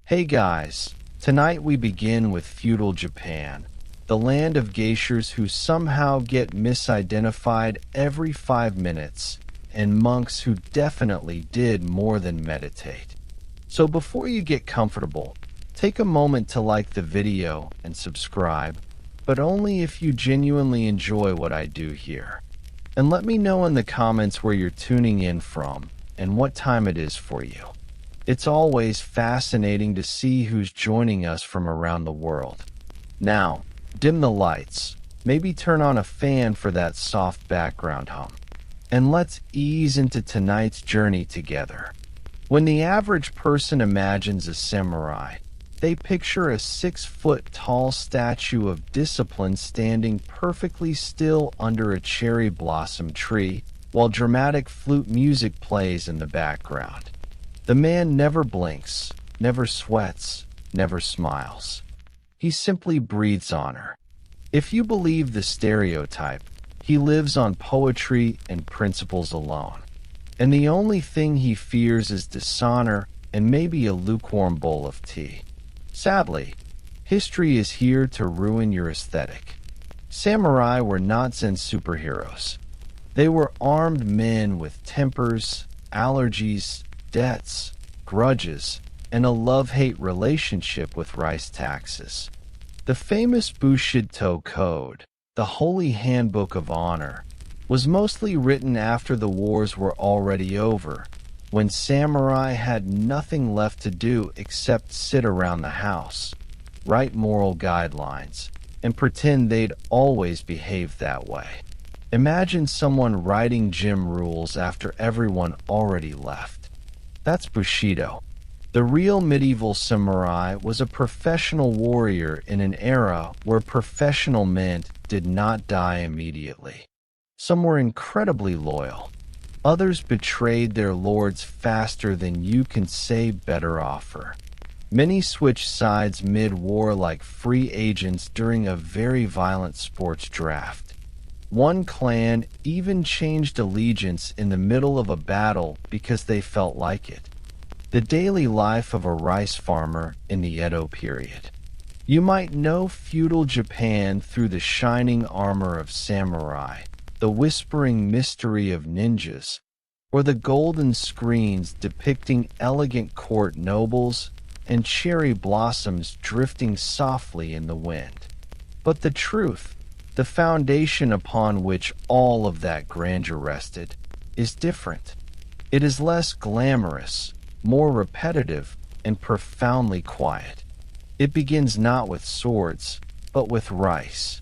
Hey guys, tonight we begin with Feudal Japan, the land of geishas who somehow get misidentified every 5 minutes, and monks who definitely did more than meditate. So before you get comfortable, take a moment to like the video and subscribe, but only if you genuinely enjoy what I do here. And let me know in the comments where you're tuning in from and what time it is for you. It's always fascinating to see who's joining us from around the world. Now, dim the lights, maybe turn on a fan for that soft background hum, and let's ease into tonight's journey together. When the average person imagines a samurai, they picture a 6-foot-tall statue of discipline standing perfectly still under a cherry blossom tree while dramatic flute music plays in the background. The man never blinks, never sweats, never smiles. He simply breathes honor. If you believe the stereotype, he lives on poetry and principles alone. And the only thing he fears is dishonor and maybe a lukewarm bowl of tea. Sadly, history is here to ruin your aesthetic. Samurai were not Zen superheroes. They were armed men with tempers, allergies, debts, grudges, and a love-hate relationship with rice taxes. The famous Bushido Code, the Holy Handbook of Honor, was mostly written after the wars were already over, when samurai had nothing left to do except sit around the house, write moral guidelines, and pretend they'd always behaved that way. Imagine someone writing gym rules after everyone already left. That's Bushido. The real medieval samurai was a professional warrior in an era where professional meant did not die immediately. Some were incredibly loyal. Others betrayed their lords faster than you can say better offer. Many switched sides mid-war like free agents during a very violent sports draft. One clan even changed allegiance in the middle of a battle because they felt like it. The daily life of a rice farmer in the Edo period. You might know feudal Japan through the shining armor of samurai, the whispering mystery of ninjas, or the golden screens depicting elegant court nobles and cherry blossoms drifting softly in the wind. But the truth, the foundation upon which all of that grandeur rested, is different. It is less glamorous, more repetitive, and profoundly quiet. It begins not with swords, but with rice.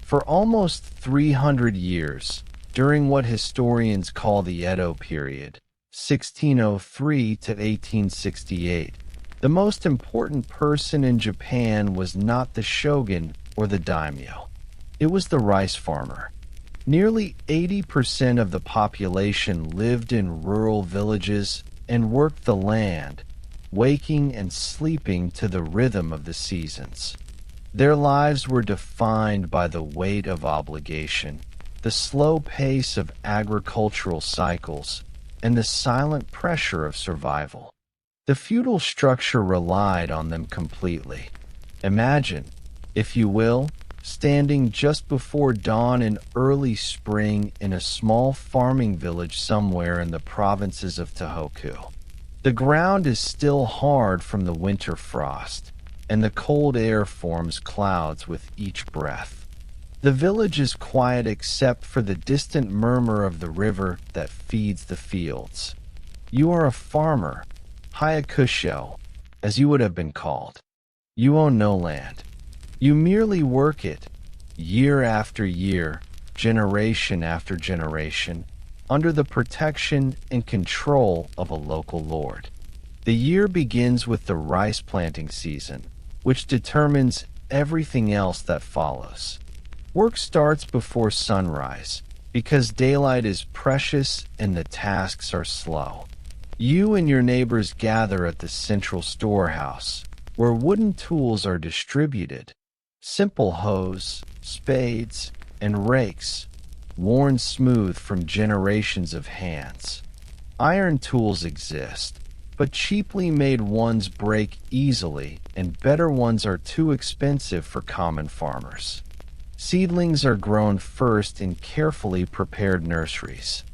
For almost 300 years, during what historians call the Edo period, 1603 to 1868, the most important person in Japan was not the shogun or the daimyo. It was the rice farmer. Nearly 80% of the population lived in rural villages and worked the land, waking and sleeping to the rhythm of the seasons. Their lives were defined by the weight of obligation, the slow pace of agricultural cycles, and the silent pressure of survival. The feudal structure relied on them completely. Imagine, if you will, standing just before dawn in early spring in a small farming village somewhere in the provinces of Tohoku. The ground is still hard from the winter frost, and the cold air forms clouds with each breath. The village is quiet except for the distant murmur of the river that feeds the fields. You are a farmer, hayakusho, as you would have been called. You own no land. You merely work it, year after year, generation after generation, under the protection and control of a local lord. The year begins with the rice planting season, which determines everything else that follows. Work starts before sunrise, because daylight is precious and the tasks are slow. You and your neighbors gather at the central storehouse, where wooden tools are distributed. Simple hoes, spades, and rakes, worn smooth from generations of hands. Iron tools exist, but cheaply made ones break easily, and better ones are too expensive for common farmers. Seedlings are grown first in carefully prepared nurseries.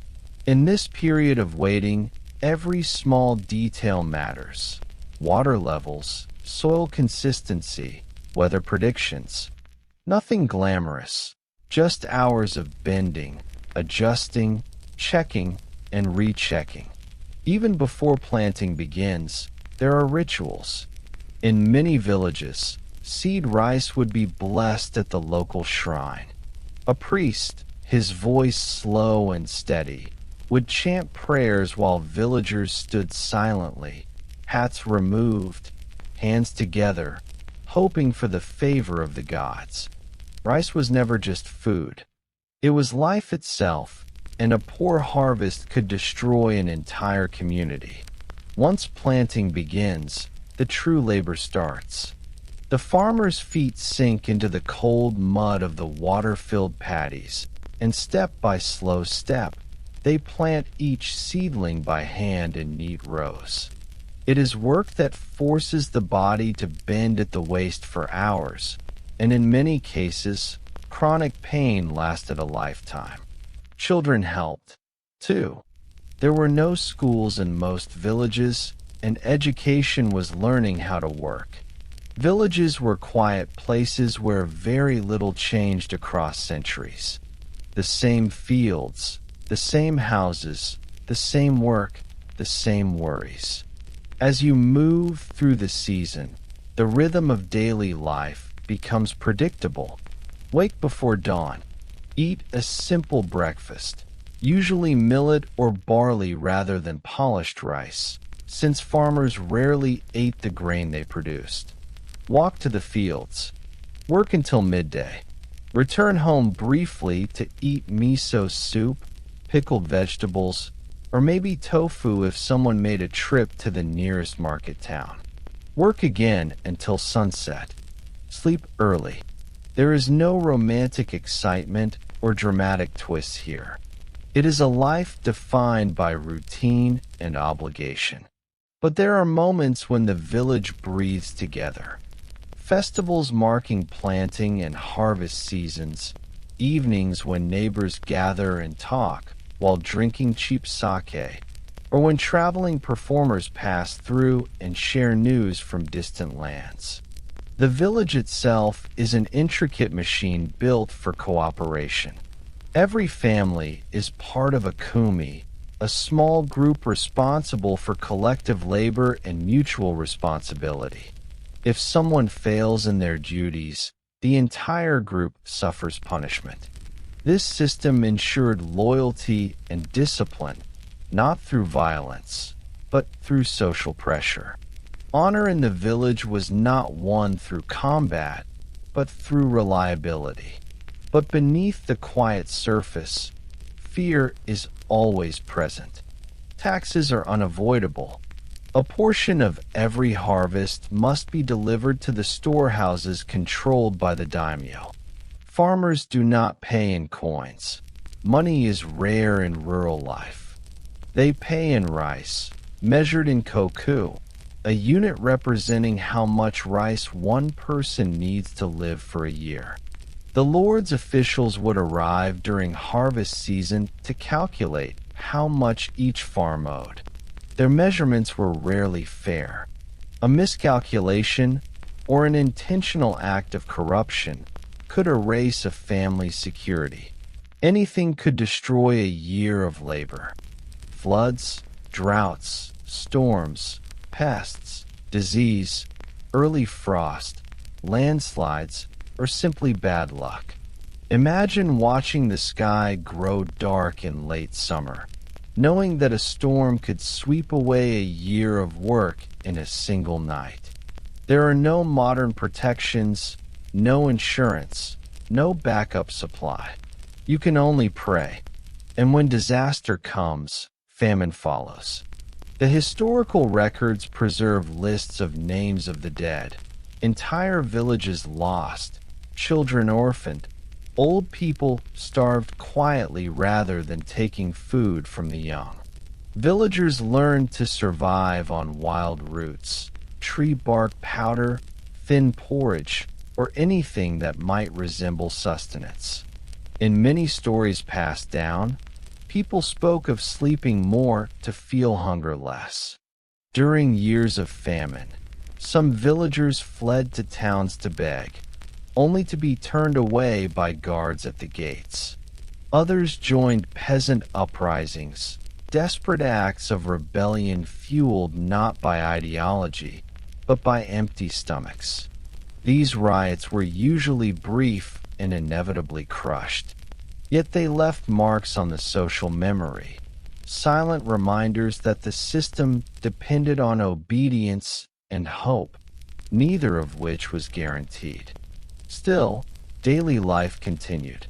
In this period of waiting, every small detail matters. Water levels, soil consistency, weather predictions. Nothing glamorous, just hours of bending, adjusting, checking, and rechecking. Even before planting begins, there are rituals. In many villages, seed rice would be blessed at the local shrine. A priest, his voice slow and steady, would chant prayers while villagers stood silently, hats removed, hands together, hoping for the favor of the gods. Rice was never just food. It was life itself, and a poor harvest could destroy an entire community. Once planting begins, the true labor starts. The farmer's feet sink into the cold mud of the water-filled paddies, and step by slow step, they plant each seedling by hand in neat rows. It is work that forces the body to bend at the waist for hours, and in many cases, chronic pain lasted a lifetime. Children helped, too. There were no schools in most villages, and education was learning how to work. Villages were quiet places where very little changed across centuries. The same fields, the same houses, the same work, the same worries. As you move through the season, the rhythm of daily life becomes predictable. Wake before dawn. Eat a simple breakfast, usually millet or barley rather than polished rice, since farmers rarely ate the grain they produced. Walk to the fields. Work until midday. Return home briefly to eat miso soup, pickled vegetables, or maybe tofu if someone made a trip to the nearest market town. Work again until sunset. Sleep early. There is no romantic excitement or dramatic twists here. It is a life defined by routine and obligation. But there are moments when the village breathes together. Festivals marking planting and harvest seasons, evenings when neighbors gather and talk while drinking cheap sake, or when traveling performers pass through and share news from distant lands. The village itself is an intricate machine built for cooperation. Every family is part of a kumi, a small group responsible for collective labor and mutual responsibility. If someone fails in their duties, the entire group suffers punishment. This system ensured loyalty and discipline, not through violence, but through social pressure. Honor in the village was not won through combat, but through reliability. But beneath the quiet surface, fear is always present. Taxes are unavoidable. A portion of every harvest must be delivered to the storehouses controlled by the daimyo. Farmers do not pay in coins. Money is rare in rural life. They pay in rice, measured in koku, a unit representing how much rice one person needs to live for a year. The Lord's officials would arrive during harvest season to calculate how much each farm owed. Their measurements were rarely fair. A miscalculation or an intentional act of corruption could erase a family's security. Anything could destroy a year of labor. Floods, droughts, storms, pests, disease, early frost, landslides, or simply bad luck. Imagine watching the sky grow dark in late summer, knowing that a storm could sweep away a year of work in a single night. There are no modern protections, no insurance, no backup supply. You can only pray. And when disaster comes, famine follows. The historical records preserve lists of names of the dead, entire villages lost, children orphaned, old people starved quietly rather than taking food from the young. Villagers learned to survive on wild roots, tree bark powder, thin porridge, or anything that might resemble sustenance. In many stories passed down, people spoke of sleeping more to feel hunger less. During years of famine, some villagers fled to towns to beg, only to be turned away by guards at the gates. Others joined peasant uprisings, desperate acts of rebellion fueled not by ideology, but by empty stomachs. These riots were usually brief and inevitably crushed, yet they left marks on the social memory, silent reminders that the system depended on obedience and hope, neither of which was guaranteed. Still, daily life continued.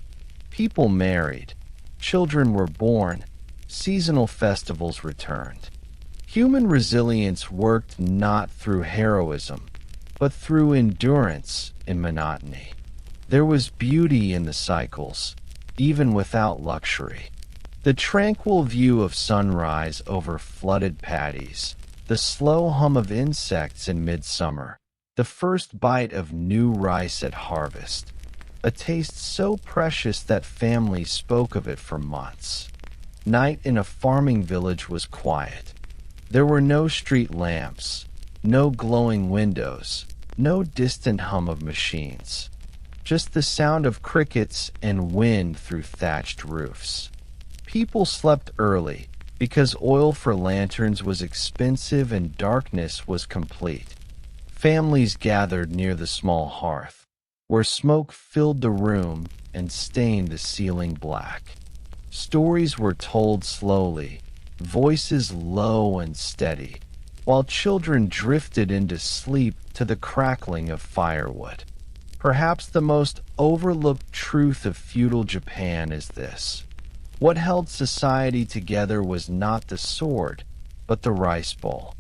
People married, children were born, seasonal festivals returned. Human resilience worked not through heroism, but through endurance and monotony. There was beauty in the cycles, even without luxury. The tranquil view of sunrise over flooded paddies, the slow hum of insects in midsummer, the first bite of new rice at harvest, a taste so precious that families spoke of it for months. Night in a farming village was quiet. There were no street lamps, no glowing windows, no distant hum of machines. Just the sound of crickets and wind through thatched roofs. People slept early because oil for lanterns was expensive and darkness was complete. Families gathered near the small hearth, where smoke filled the room and stained the ceiling black. Stories were told slowly, voices low and steady, while children drifted into sleep to the crackling of firewood. Perhaps the most overlooked truth of feudal Japan is this: what held society together was not the sword, but the rice bowl.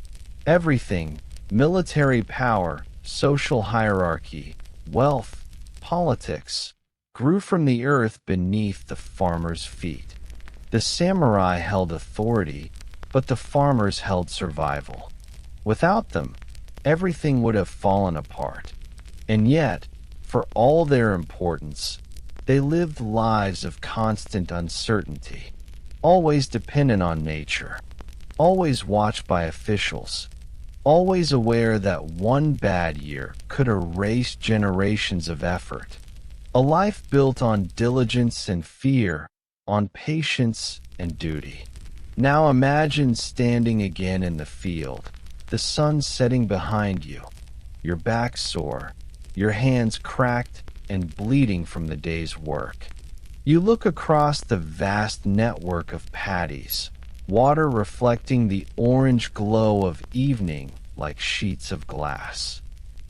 Everything, military power, social hierarchy, wealth, politics, grew from the earth beneath the farmer's feet. The samurai held authority, but the farmers held survival. Without them, everything would have fallen apart. And yet, for all their importance, they lived lives of constant uncertainty, always dependent on nature, always watched by officials, always aware that one bad year could erase generations of effort. A life built on diligence and fear, on patience and duty. Now imagine standing again in the field, the sun setting behind you, your back sore, your hands cracked and bleeding from the day's work. You look across the vast network of paddies, water reflecting the orange glow of evening like sheets of glass.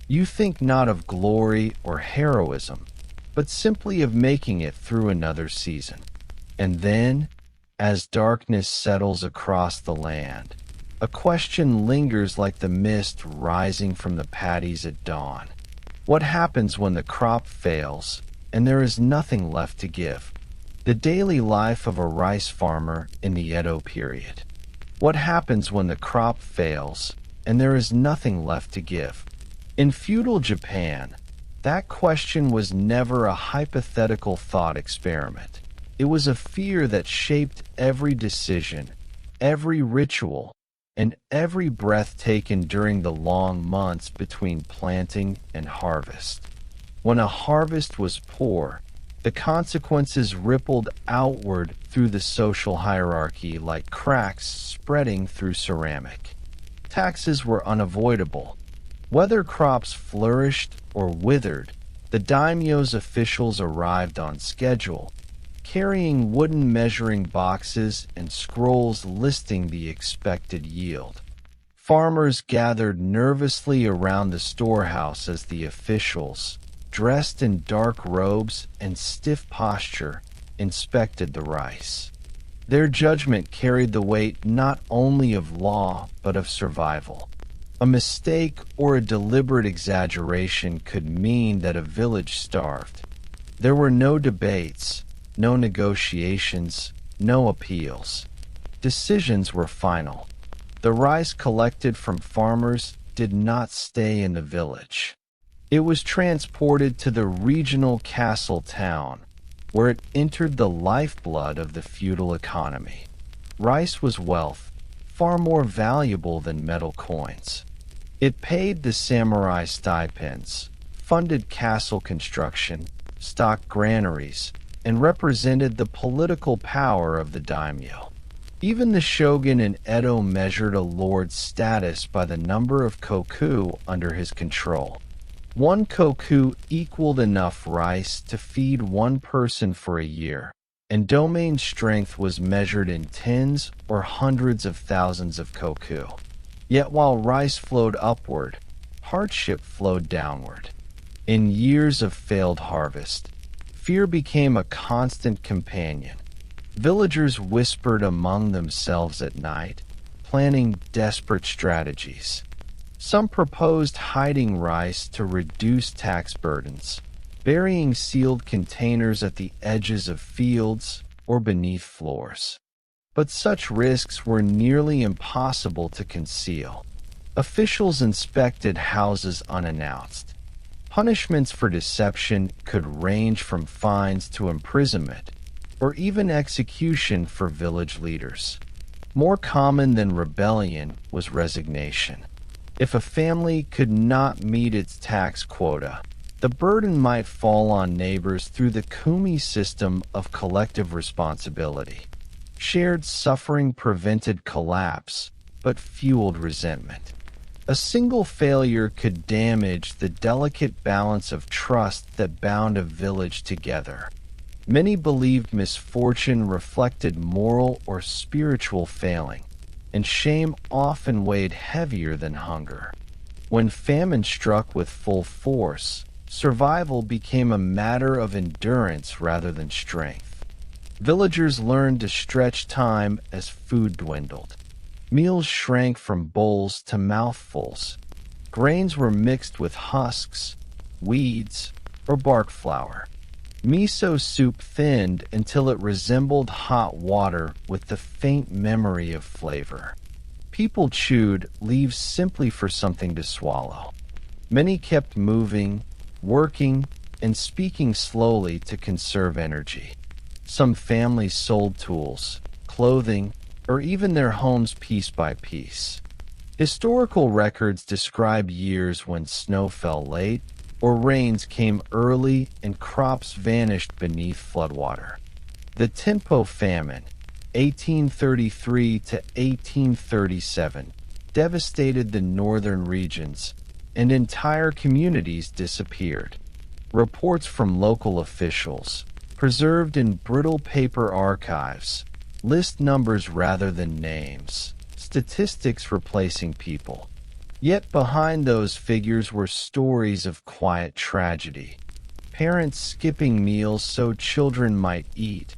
You think not of glory or heroism, but simply of making it through another season. And then, as darkness settles across the land, a question lingers like the mist rising from the paddies at dawn. What happens when the crop fails and there is nothing left to give? The daily life of a rice farmer in the Edo period. What happens when the crop fails and there is nothing left to give? In feudal Japan, that question was never a hypothetical thought experiment. It was a fear that shaped every decision, every ritual, and every breath taken during the long months between planting and harvest. When a harvest was poor, the consequences rippled outward through the social hierarchy like cracks spreading through ceramic. Taxes were unavoidable. Whether crops flourished or withered, the daimyo's officials arrived on schedule, carrying wooden measuring boxes and scrolls listing the expected yield. Farmers gathered nervously around the storehouse as the officials, dressed in dark robes and stiff posture, inspected the rice. Their judgment carried the weight not only of law but of survival. A mistake or a deliberate exaggeration could mean that a village starved. There were no debates, no negotiations, no appeals. decisions were final. The rice collected from farmers did not stay in the village. It was transported to the regional castle town, where it entered the lifeblood of the feudal economy. Rice was wealth, far more valuable than metal coins. It paid the samurai stipends, funded castle construction, stocked granaries, and represented the political power of the daimyo. Even the shogun in Edo measured a lord's status by the number of koku under his control. One koku equaled enough rice to feed one person for a year, and domain strength was measured in tens or hundreds of thousands of koku. Yet while rice flowed upward, hardship flowed downward. In years of failed harvest, fear became a constant companion. Villagers whispered among themselves at night, planning desperate strategies. Some proposed hiding rice to reduce tax burdens, burying sealed containers at the edges of fields or beneath floors. But such risks were nearly impossible to conceal. Officials inspected houses unannounced. Punishments for deception could range from fines to imprisonment, or even execution for village leaders. More common than rebellion was resignation. If a family could not meet its tax quota, the burden might fall on neighbors through the kumi system of collective responsibility. Shared suffering prevented collapse, but fueled resentment. A single failure could damage the delicate balance of trust that bound a village together. Many believed misfortune reflected moral or spiritual failing, and shame often weighed heavier than hunger. When famine struck with full force, survival became a matter of endurance rather than strength. Villagers learned to stretch time as food dwindled. Meals shrank from bowls to mouthfuls. Grains were mixed with husks, weeds, or bark flour. Miso soup thinned until it resembled hot water with the faint memory of flavor. People chewed leaves simply for something to swallow. Many kept moving, working, and speaking slowly to conserve energy. Some families sold tools, clothing, or even their homes piece by piece. Historical records describe years when snow fell late, or rains came early and crops vanished beneath floodwater. The Tenpo famine, 1833 to 1837, devastated the northern regions, and entire communities disappeared. Reports from local officials, preserved in brittle paper archives, list numbers rather than names, statistics replacing people. Yet behind those figures were stories of quiet tragedy. Parents skipping meals so children might eat.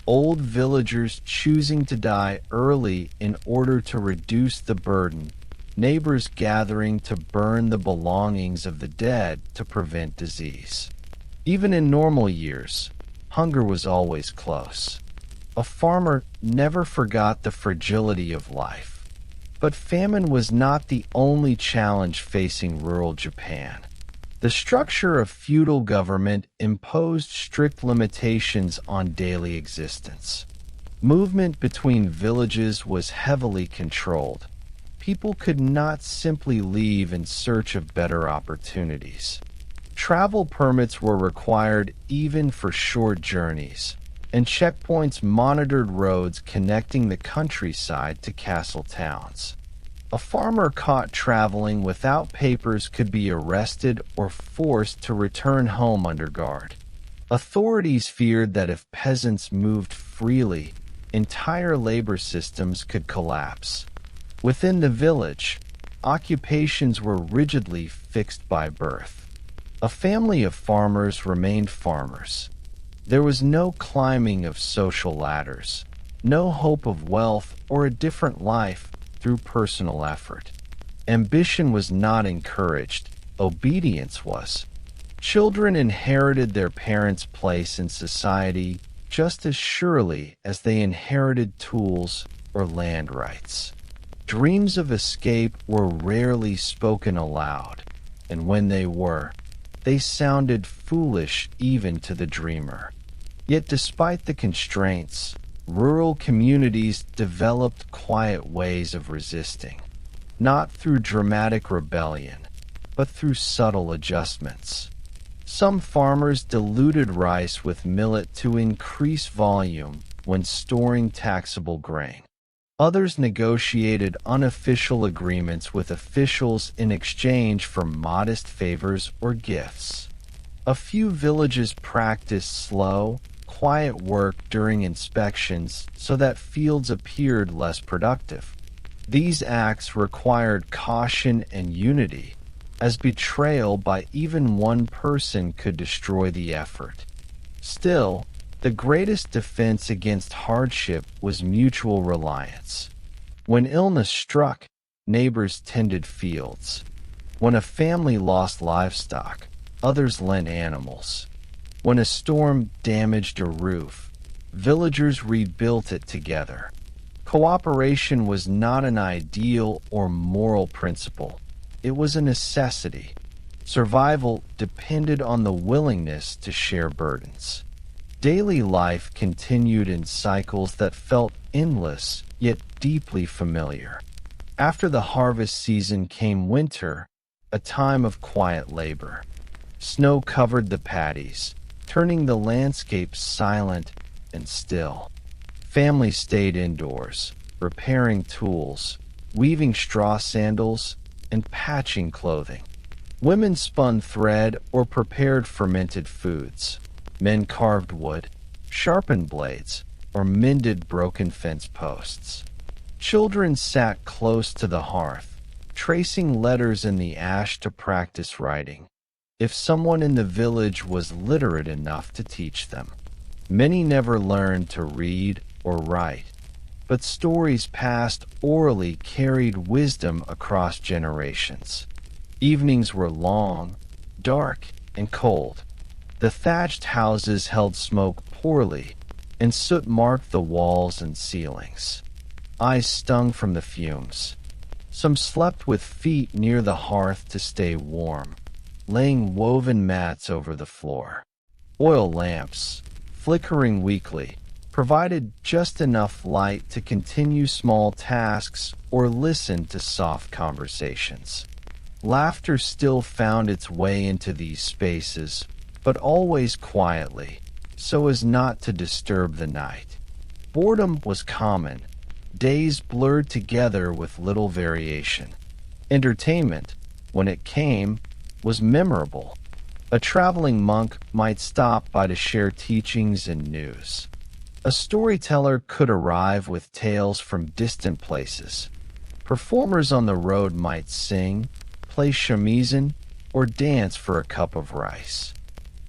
Old villagers choosing to die early in order to reduce the burden. Neighbors gathering to burn the belongings of the dead to prevent disease. Even in normal years, hunger was always close. A farmer never forgot the fragility of life. But famine was not the only challenge facing rural Japan. The structure of feudal government imposed strict limitations on daily existence. Movement between villages was heavily controlled. People could not simply leave in search of better opportunities. Travel permits were required even for short journeys, and checkpoints monitored roads connecting the countryside to castle towns. A farmer caught traveling without papers could be arrested or forced to return home under guard. Authorities feared that if peasants moved freely, entire labor systems could collapse. Within the village, occupations were rigidly fixed by birth. A family of farmers remained farmers. There was no climbing of social ladders, no hope of wealth or a different life through personal effort. Ambition was not encouraged, obedience was. Children inherited their parents' place in society just as surely as they inherited tools or land rights. Dreams of escape were rarely spoken aloud, and when they were, they sounded foolish even to the dreamer. Yet despite the constraints, rural communities developed quiet ways of resisting, not through dramatic rebellion, but through subtle adjustments. Some farmers diluted rice with millet to increase volume when storing taxable grain. Others negotiated unofficial agreements with officials in exchange for modest favors or gifts. A few villages practiced slow, quiet work during inspections so that fields appeared less productive. These acts required caution and unity, as betrayal by even one person could destroy the effort. Still, the greatest defense against hardship was mutual reliance. When illness struck, neighbors tended fields. When a family lost livestock, others lent animals. When a storm damaged a roof, villagers rebuilt it together. Cooperation was not an ideal or moral principle. It was a necessity. Survival depended on the willingness to share burdens. Daily life continued in cycles that felt endless yet deeply familiar. After the harvest season came winter, a time of quiet labor. Snow covered the paddies, turning the landscape silent and still. Families stayed indoors, repairing tools, weaving straw sandals, and patching clothing. Women spun thread or prepared fermented foods. Men carved wood, sharpened blades, or mended broken fence posts. Children sat close to the hearth, tracing letters in the ash to practice writing, if someone in the village was literate enough to teach them. Many never learned to read or write, but stories passed orally carried wisdom across generations. Evenings were long, dark, and cold. The thatched houses held smoke poorly, and soot marked the walls and ceilings. Eyes stung from the fumes. Some slept with feet near the hearth to stay warm, laying woven mats over the floor. Oil lamps, flickering weakly, provided just enough light to continue small tasks or listen to soft conversations. Laughter still found its way into these spaces, but always quietly, so as not to disturb the night. Boredom was common. Days blurred together with little variation. Entertainment, when it came, was memorable. A traveling monk might stop by to share teachings and news. A storyteller could arrive with tales from distant places. Performers on the road might sing, play shamisen, or dance for a cup of rice.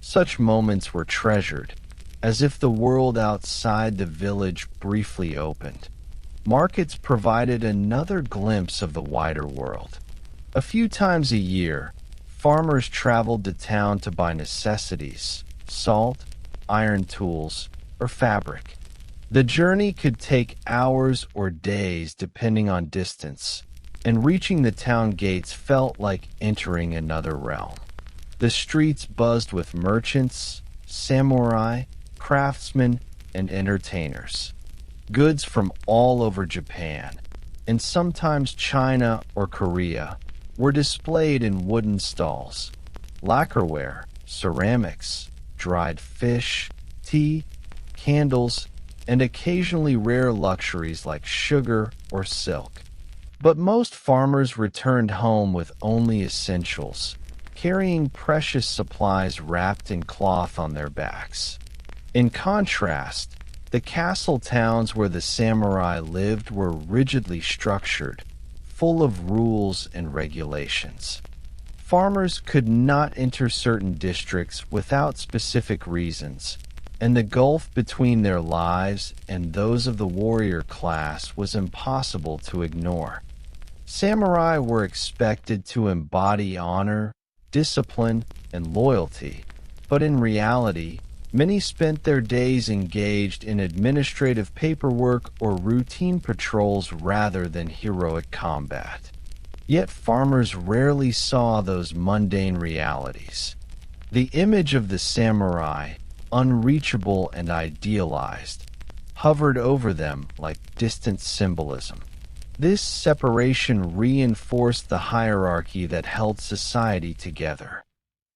Such moments were treasured, as if the world outside the village briefly opened. Markets provided another glimpse of the wider world. A few times a year, farmers traveled to town to buy necessities, salt, iron tools, or fabric. The journey could take hours or days depending on distance, and reaching the town gates felt like entering another realm. The streets buzzed with merchants, samurai, craftsmen, and entertainers. Goods from all over Japan, and sometimes China or Korea, were displayed in wooden stalls. Lacquerware, ceramics, dried fish, tea, candles, and occasionally rare luxuries like sugar or silk. But most farmers returned home with only essentials, carrying precious supplies wrapped in cloth on their backs. In contrast, the castle towns where the samurai lived were rigidly structured, full of rules and regulations. Farmers could not enter certain districts without specific reasons, and the gulf between their lives and those of the warrior class was impossible to ignore. Samurai were expected to embody honor, discipline, and loyalty, but in reality, Many spent their days engaged in administrative paperwork or routine patrols rather than heroic combat. Yet farmers rarely saw those mundane realities. The image of the samurai, unreachable and idealized, hovered over them like distant symbolism. This separation reinforced the hierarchy that held society together.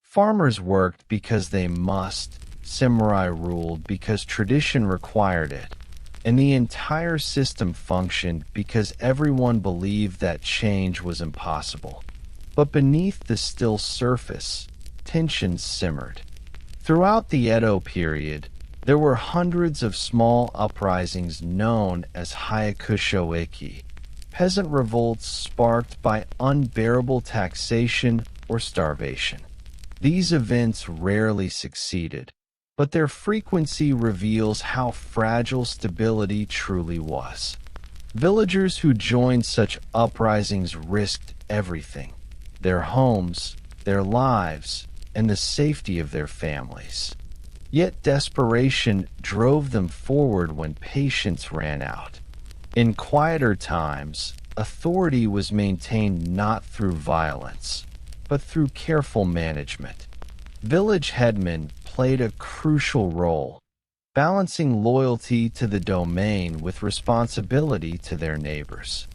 Farmers worked because they must, samurai ruled because tradition required it, and the entire system functioned because everyone believed that change was impossible. But beneath the still surface, tensions simmered. Throughout the Edo period, there were hundreds of small uprisings known as Hyakusho-eki, peasant revolts sparked by unbearable taxation or starvation. These events rarely succeeded, but their frequency reveals how fragile stability truly was. Villagers who joined such uprisings risked everything: their homes, their lives, and the safety of their families. Yet desperation drove them forward when patience ran out. In quieter times, authority was maintained not through violence, but through careful management. Village headmen played a crucial role, balancing loyalty to the domain with responsibility to their neighbors.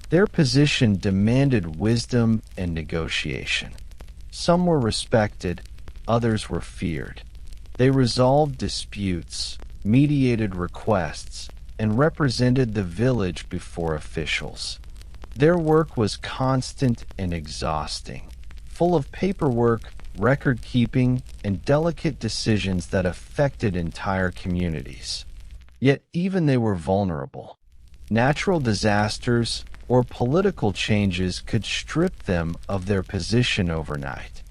Their position demanded wisdom and negotiation. Some were respected, others were feared. They resolved disputes, mediated requests, and represented the village before officials. Their work was constant and exhausting, full of paperwork, record-keeping, and delicate decisions that affected entire communities. Yet even they were vulnerable. Natural disasters or political changes could strip them of their position overnight.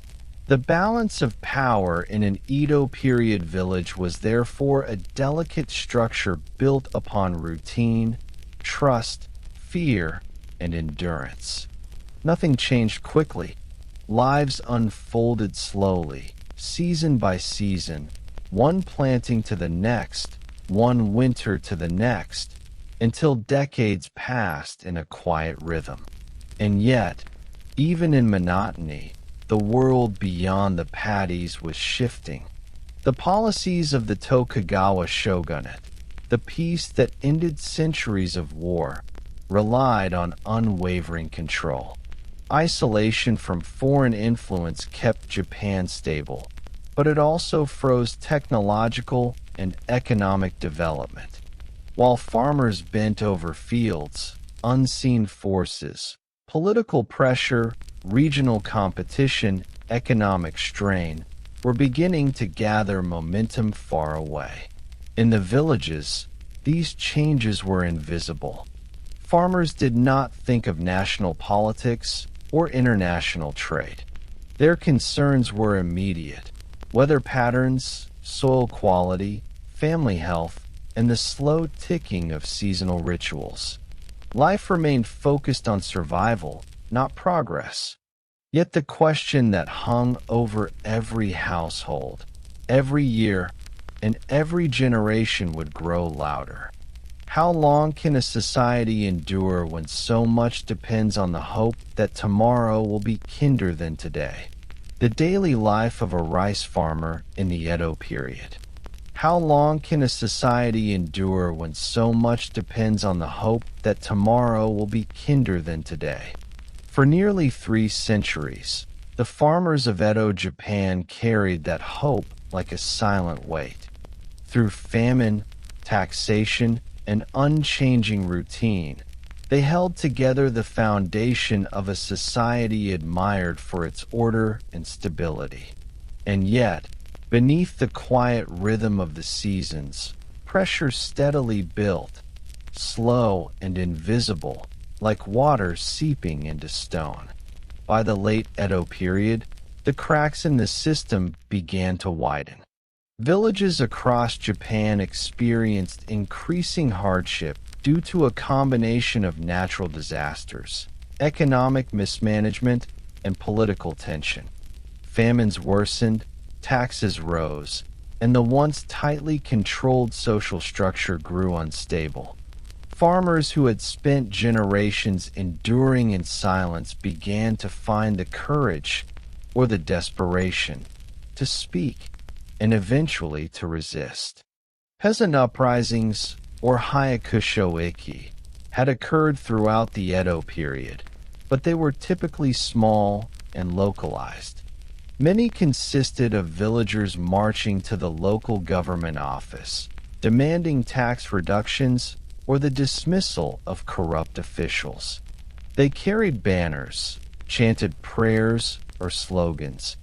The balance of power in an Edo period village was therefore a delicate structure built upon routine, trust, fear, and endurance. Nothing changed quickly. Lives unfolded slowly, season by season, one planting to the next, one winter to the next, until decades passed in a quiet rhythm. And yet, even in monotony, the world beyond the paddies was shifting. The policies of the Tokugawa shogunate, the peace that ended centuries of war, relied on unwavering control. Isolation from foreign influence kept Japan stable, but it also froze technological and economic development. While farmers bent over fields, unseen forces, political pressure, regional competition, economic strain were beginning to gather momentum far away. In the villages, these changes were invisible. Farmers did not think of national politics or international trade. Their concerns were immediate: weather patterns, soil quality, family health, and the slow ticking of seasonal rituals. Life remained focused on survival, not progress. Yet the question that hung over every household, every year, and every generation would grow louder. How long can a society endure when so much depends on the hope that tomorrow will be kinder than today? The daily life of a rice farmer in the Edo period. How long can a society endure when so much depends on the hope that tomorrow will be kinder than today? For nearly 3 centuries, the farmers of Edo, Japan carried that hope like a silent weight. Through famine, taxation, and unchanging routine, they held together the foundation of a society admired for its order and stability. And yet, beneath the quiet rhythm of the seasons, pressure steadily built, slow and invisible, like water seeping into stone. By the late Edo period, the cracks in the system began to widen. Villages across Japan experienced increasing hardship due to a combination of natural disasters, economic mismanagement, and political tension. Famines worsened, taxes rose, and the once tightly controlled social structure grew unstable. Farmers who had spent generations enduring in silence began to find the courage, or the desperation, to speak, and eventually to resist. Peasant uprisings, or hyakushoiki, had occurred throughout the Edo period, but they were typically small and localized. Many consisted of villagers marching to the local government office, demanding tax reductions or the dismissal of corrupt officials. They carried banners, chanted prayers or slogans,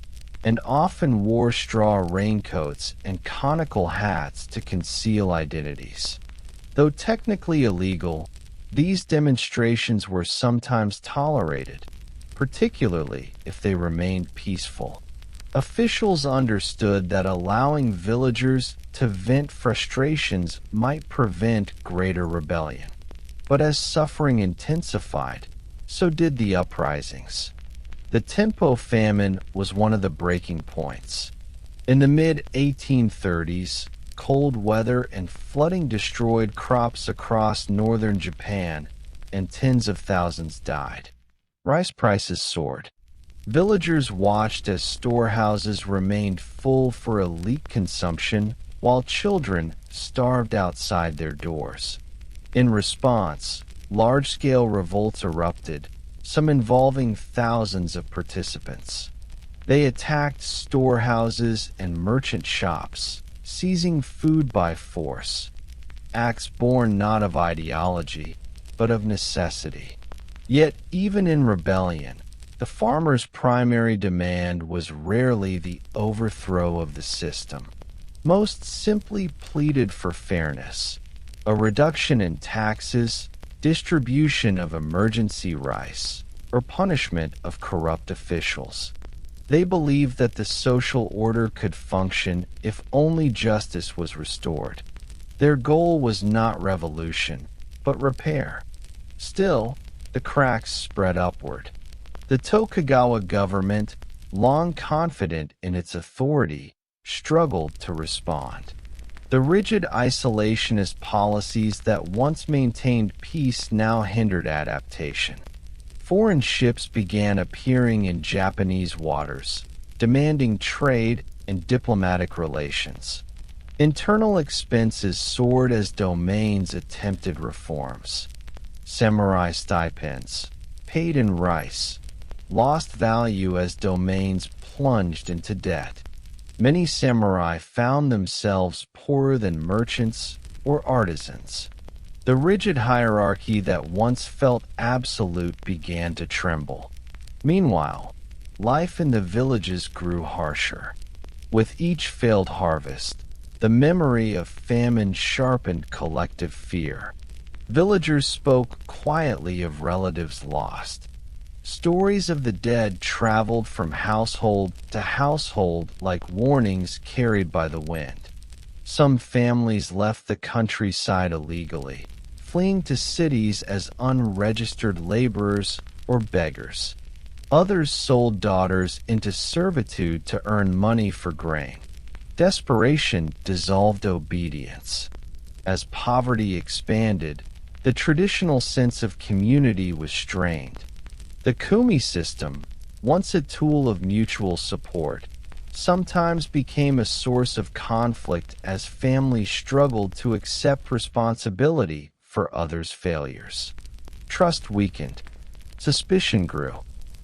and often wore straw raincoats and conical hats to conceal identities. Though technically illegal, these demonstrations were sometimes tolerated, particularly if they remained peaceful. Officials understood that allowing villagers to vent frustrations might prevent greater rebellion. But as suffering intensified, so did the uprisings. The Tempo famine was one of the breaking points. In the mid-1830s, cold weather and flooding destroyed crops across northern Japan, and tens of thousands died. Rice prices soared. Villagers watched as storehouses remained full for elite consumption, while children starved outside their doors. In response, large-scale revolts erupted, some involving thousands of participants. They attacked storehouses and merchant shops, seizing food by force, acts born not of ideology, but of necessity. Yet, even in rebellion, the farmers' primary demand was rarely the overthrow of the system. Most simply pleaded for fairness, a reduction in taxes, distribution of emergency rice, or punishment of corrupt officials. They believed that the social order could function if only justice was restored. Their goal was not revolution, but repair. Still, the cracks spread upward. The Tokugawa government, long confident in its authority, struggled to respond. The rigid isolationist policies that once maintained peace now hindered adaptation. Foreign ships began appearing in Japanese waters, demanding trade and diplomatic relations. Internal expenses soared as domains attempted reforms. Samurai stipends, paid in rice, lost value as domains plunged into debt. Many samurai found themselves poorer than merchants or artisans. The rigid hierarchy that once felt absolute began to tremble. Meanwhile, life in the villages grew harsher. With each failed harvest, the memory of famine sharpened collective fear. Villagers spoke quietly of relatives lost. Stories of the dead traveled from household to household like warnings carried by the wind. Some families left the countryside illegally, fleeing to cities as unregistered laborers or beggars. Others sold daughters into servitude to earn money for grain. Desperation dissolved obedience. As poverty expanded, the traditional sense of community was strained. The kumi system, once a tool of mutual support, sometimes became a source of conflict as families struggled to accept responsibility for others' failures. Trust weakened. Suspicion grew.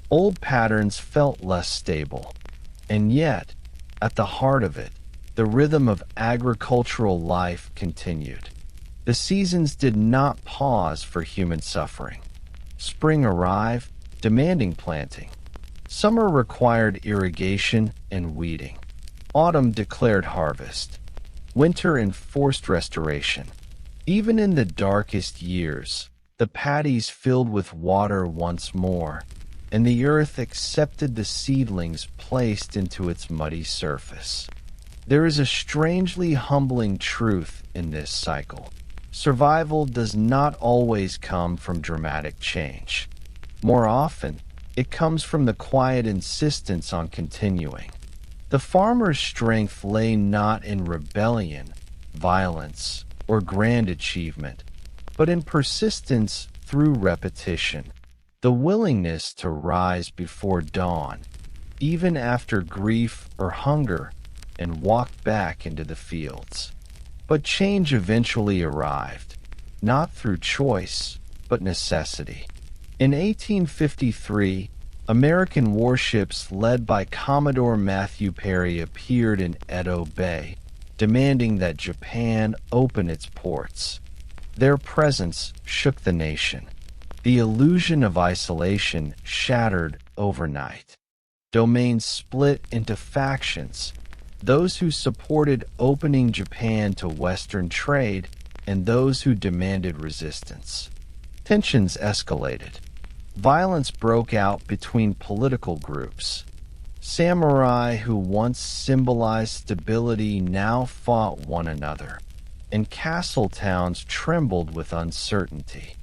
Old patterns felt less stable. And yet, at the heart of it, the rhythm of agricultural life continued. The seasons did not pause for human suffering. Spring arrived, demanding planting. Summer required irrigation and weeding. Autumn declared harvest. Winter enforced restoration. Even in the darkest years, the paddies filled with water once more, and the earth accepted the seedlings placed into its muddy surface. There is a strangely humbling truth in this cycle. Survival does not always come from dramatic change. More often, it comes from the quiet insistence on continuing. The farmer's strength lay not in rebellion, violence, or grand achievement, but in persistence through repetition, the willingness to rise before dawn, even after grief or hunger, and walk back into the fields. But change eventually arrived, not through choice, but necessity. In 1853, American warships led by Commodore Matthew Perry appeared in Edo Bay, demanding that Japan open its ports. Their presence shook the nation. The illusion of isolation shattered overnight. Domains split into factions, those who supported opening Japan to Western trade and those who demanded resistance. Tensions escalated. Violence broke out between political groups. Samurai who once symbolized stability now fought one another, and castle towns trembled with uncertainty.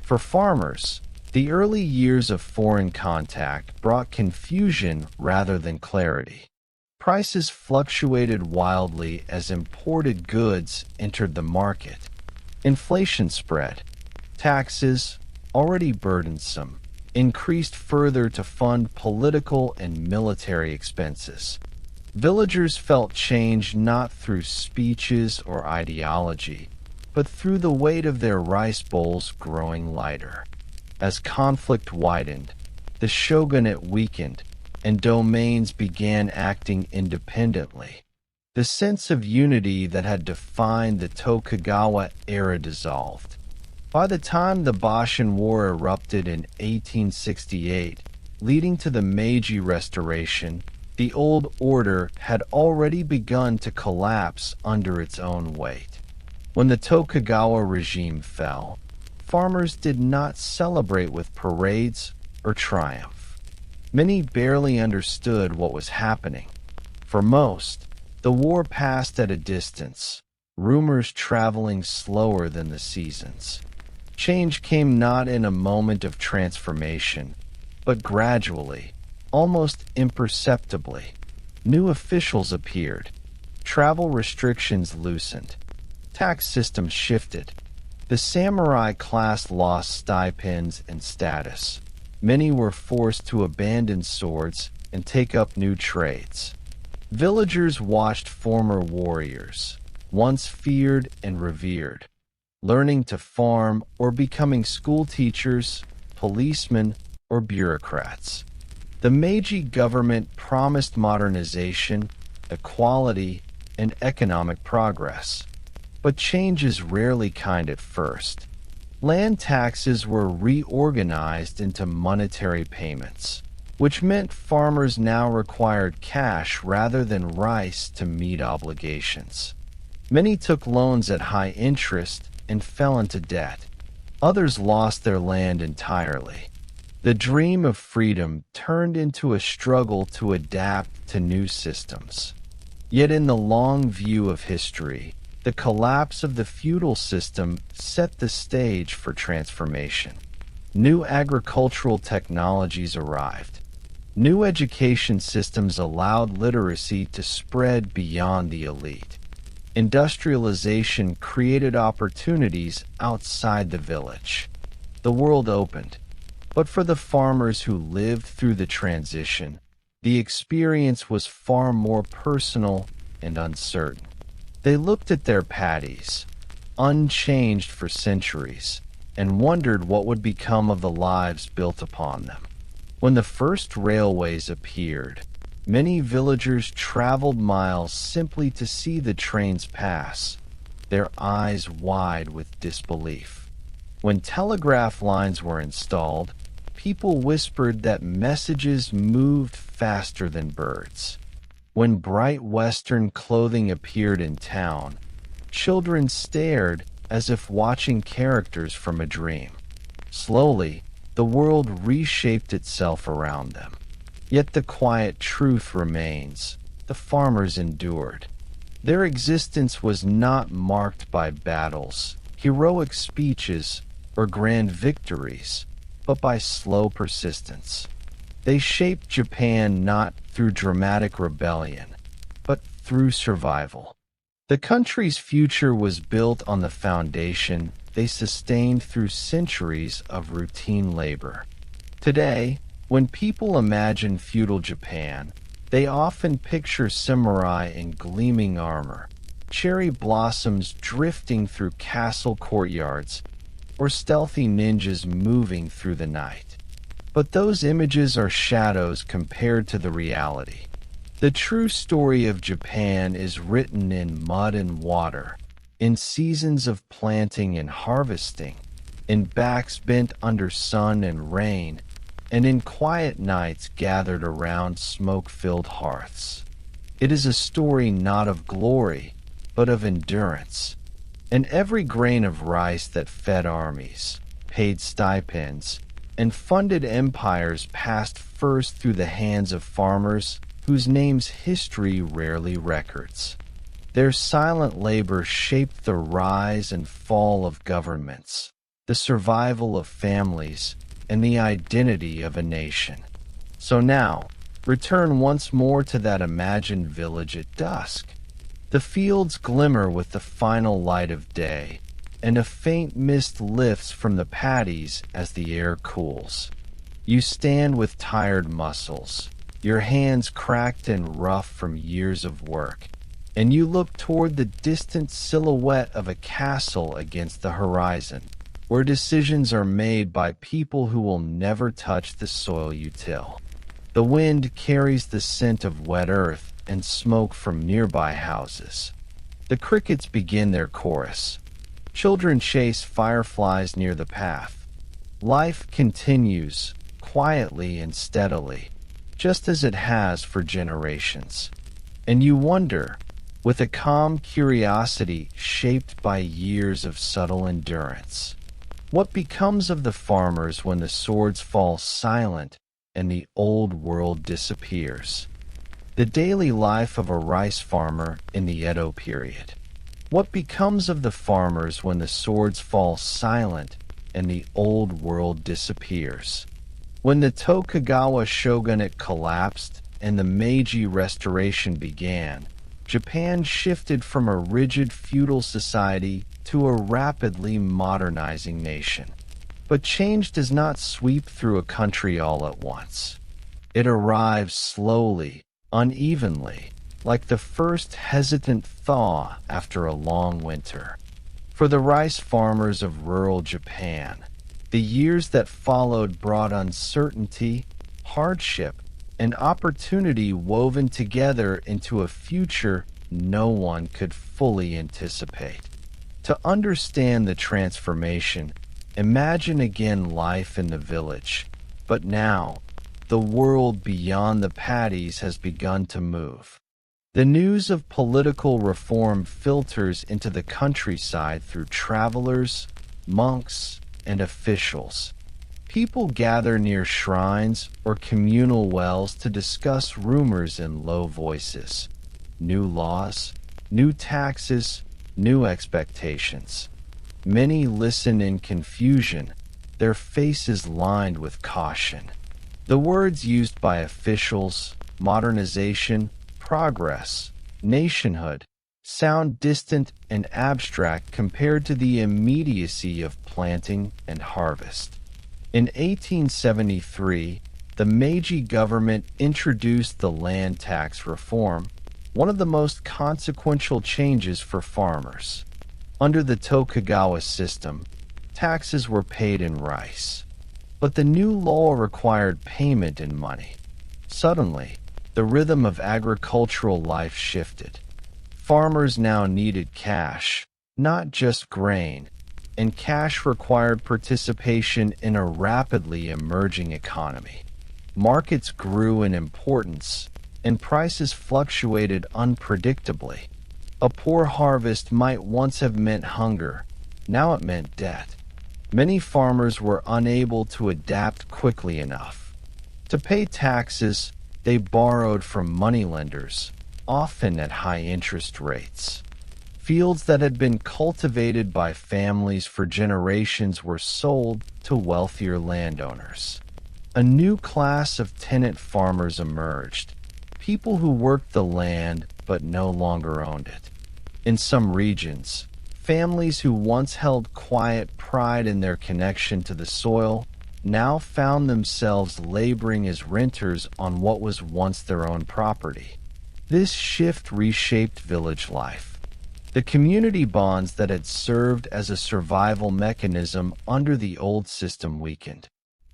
For farmers, the early years of foreign contact brought confusion rather than clarity. Prices fluctuated wildly as imported goods entered the market. Inflation spread. Taxes, already burdensome, increased further to fund political and military expenses. Villagers felt change not through speeches or ideology, but through the weight of their rice bowls growing lighter. As conflict widened, the shogunate weakened, and domains began acting independently. The sense of unity that had defined the Tokugawa era dissolved. By the time the Boshin War erupted in 1868, leading to the Meiji Restoration, the old order had already begun to collapse under its own weight. When the Tokugawa regime fell, farmers did not celebrate with parades or triumph. Many barely understood what was happening. For most, the war passed at a distance, rumors traveling slower than the seasons. Change came not in a moment of transformation, but gradually, almost imperceptibly. New officials appeared. Travel restrictions loosened. Tax systems shifted. The samurai class lost stipends and status. Many were forced to abandon swords and take up new trades. Villagers watched former warriors, once feared and revered, learning to farm or becoming school teachers, policemen, or bureaucrats. The Meiji government promised modernization, equality, and economic progress. But change is rarely kind at first. Land taxes were reorganized into monetary payments, which meant farmers now required cash rather than rice to meet obligations. Many took loans at high interest and fell into debt. Others lost their land entirely. The dream of freedom turned into a struggle to adapt to new systems. Yet in the long view of history, the collapse of the feudal system set the stage for transformation. New agricultural technologies arrived. New education systems allowed literacy to spread beyond the elite. Industrialization created opportunities outside the village. The world opened. But for the farmers who lived through the transition, the experience was far more personal and uncertain. They looked at their paddies, unchanged for centuries, and wondered what would become of the lives built upon them. When the first railways appeared, many villagers traveled miles simply to see the trains pass, their eyes wide with disbelief. When telegraph lines were installed, people whispered that messages moved faster than birds. When bright Western clothing appeared in town, children stared as if watching characters from a dream. Slowly, the world reshaped itself around them. Yet the quiet truth remains: the farmers endured. Their existence was not marked by battles, heroic speeches, or grand victories, but by slow persistence. They shaped Japan not through dramatic rebellion, through survival. The country's future was built on the foundation they sustained through centuries of routine labor. Today, when people imagine feudal Japan, they often picture samurai in gleaming armor, cherry blossoms drifting through castle courtyards, or stealthy ninjas moving through the night. But those images are shadows compared to the reality. The true story of Japan is written in mud and water, in seasons of planting and harvesting, in backs bent under sun and rain, and in quiet nights gathered around smoke-filled hearths. It is a story not of glory, but of endurance. And every grain of rice that fed armies, paid stipends, and funded empires passed first through the hands of farmers whose names history rarely records. Their silent labor shaped the rise and fall of governments, the survival of families, and the identity of a nation. So now, return once more to that imagined village at dusk. The fields glimmer with the final light of day, and a faint mist lifts from the paddies as the air cools. You stand with tired muscles, your hands cracked and rough from years of work, and you look toward the distant silhouette of a castle against the horizon, where decisions are made by people who will never touch the soil you till. The wind carries the scent of wet earth and smoke from nearby houses. The crickets begin their chorus. Children chase fireflies near the path. Life continues, quietly and steadily, just as it has for generations. And you wonder, with a calm curiosity shaped by years of subtle endurance, what becomes of the farmers when the swords fall silent and the old world disappears? The daily life of a rice farmer in the Edo period. What becomes of the farmers when the swords fall silent and the old world disappears? When the Tokugawa shogunate collapsed and the Meiji Restoration began, Japan shifted from a rigid feudal society to a rapidly modernizing nation. But change does not sweep through a country all at once. It arrives slowly, unevenly, like the first hesitant thaw after a long winter. For the rice farmers of rural Japan, the years that followed brought uncertainty, hardship, and opportunity woven together into a future no one could fully anticipate. To understand the transformation, imagine again life in the village. But now, the world beyond the paddies has begun to move. The news of political reform filters into the countryside through travelers, monks, and officials. People gather near shrines or communal wells to discuss rumors in low voices. New laws, new taxes, new expectations. Many listen in confusion, their faces lined with caution. The words used by officials, modernization, progress, nationhood, sound distant and abstract compared to the immediacy of planting and harvest. In 1873, the Meiji government introduced the land tax reform, one of the most consequential changes for farmers. Under the Tokugawa system, taxes were paid in rice. But the new law required payment in money. Suddenly, the rhythm of agricultural life shifted. Farmers now needed cash, not just grain, and cash required participation in a rapidly emerging economy. Markets grew in importance, and prices fluctuated unpredictably. A poor harvest might once have meant hunger, now it meant debt. Many farmers were unable to adapt quickly enough. To pay taxes, they borrowed from moneylenders, often at high interest rates. Fields that had been cultivated by families for generations were sold to wealthier landowners. A new class of tenant farmers emerged, people who worked the land but no longer owned it. In some regions, families who once held quiet pride in their connection to the soil now found themselves laboring as renters on what was once their own property. This shift reshaped village life. The community bonds that had served as a survival mechanism under the old system weakened.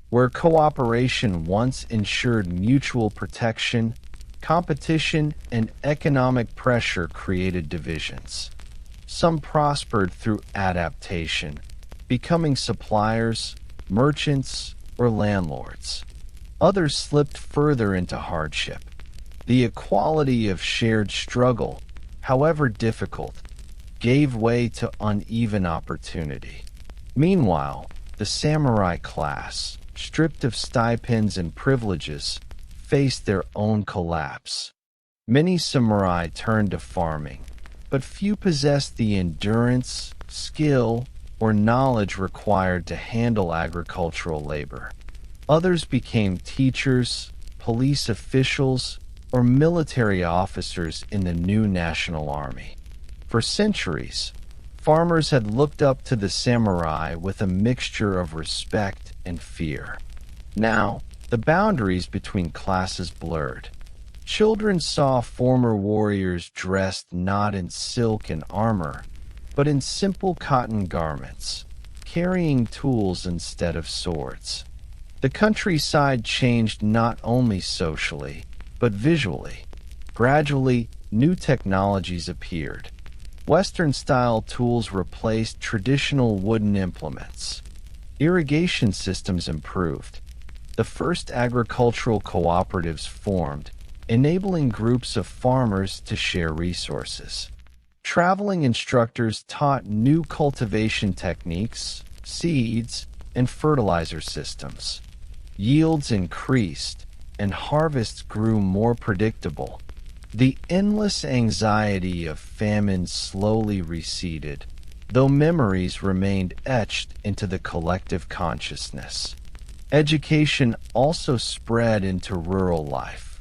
Where cooperation once ensured mutual protection, competition and economic pressure created divisions. Some prospered through adaptation, becoming suppliers, merchants, or landlords. Others slipped further into hardship. The equality of shared struggle, however difficult, gave way to uneven opportunity. Meanwhile, the samurai class, stripped of stipends and privileges, faced their own collapse. Many samurai turned to farming, but few possessed the endurance, skill, or knowledge required to handle agricultural labor. Others became teachers, police officials, or military officers in the new national army. For centuries, farmers had looked up to the samurai with a mixture of respect and fear. Now, the boundaries between classes blurred. Children saw former warriors dressed not in silk and armor, but in simple cotton garments, carrying tools instead of swords. The countryside changed not only socially, but visually. Gradually, new technologies appeared. Western-style tools replaced traditional wooden implements. Irrigation systems improved. The first agricultural cooperatives formed, enabling groups of farmers to share resources. Traveling instructors taught new cultivation techniques, seeds, and fertilizer systems. Yields increased, and harvests grew more predictable. The endless anxiety of famine slowly receded, though memories remained etched into the collective consciousness. Education also spread into rural life.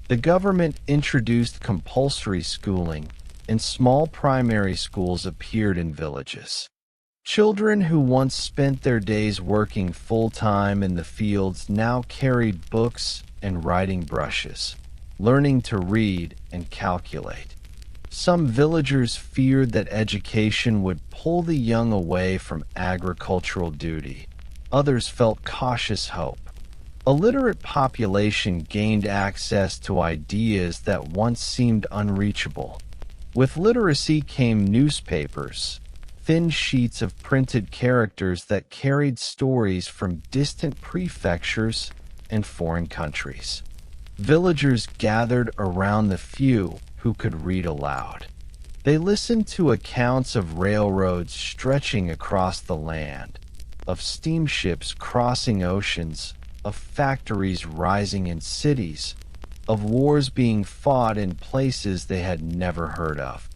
The government introduced compulsory schooling, and small primary schools appeared in villages. Children who once spent their days working full-time in the fields now carried books and writing brushes, learning to read and calculate. Some villagers feared that education would pull the young away from agricultural duty. Others felt cautious hope. A literate population gained access to ideas that once seemed unreachable. With literacy came newspapers, thin sheets of printed characters that carried stories from distant prefectures and foreign countries. Villagers gathered around the few who could read aloud. They listened to accounts of railroads stretching across the land, of steamships crossing oceans, of factories rising in cities, of wars being fought in places they had never heard of.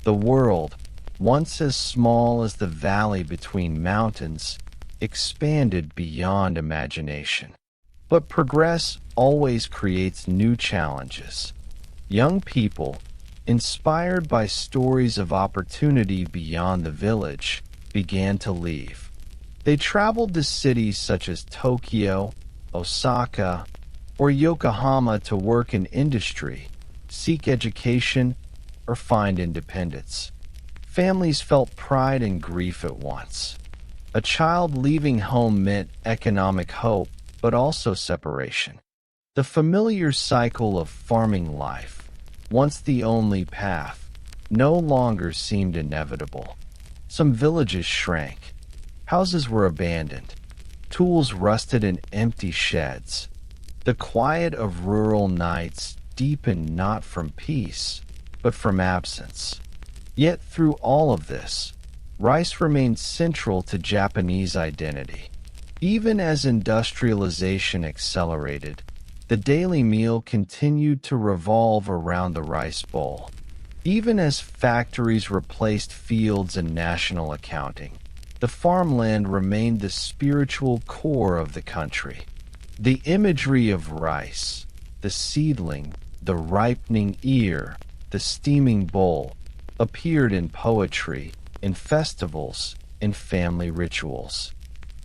The world, once as small as the valley between mountains, expanded beyond imagination. But progress always creates new challenges. Young people, inspired by stories of opportunity beyond the village, began to leave. They traveled to cities such as Tokyo, Osaka, or Yokohama to work in industry, seek education, or find independence. Families felt pride and grief at once. A child leaving home meant economic hope, but also separation. The familiar cycle of farming life, once the only path, no longer seemed inevitable. Some villages shrank. Houses were abandoned. Tools rusted in empty sheds. The quiet of rural nights deepened not from peace, but from absence. Yet through all of this, rice remained central to Japanese identity. Even as industrialization accelerated, the daily meal continued to revolve around the rice bowl. Even as factories replaced fields and national accounting, the farmland remained the spiritual core of the country. The imagery of rice, the seedling, the ripening ear, the steaming bowl, appeared in poetry, in festivals, in family rituals.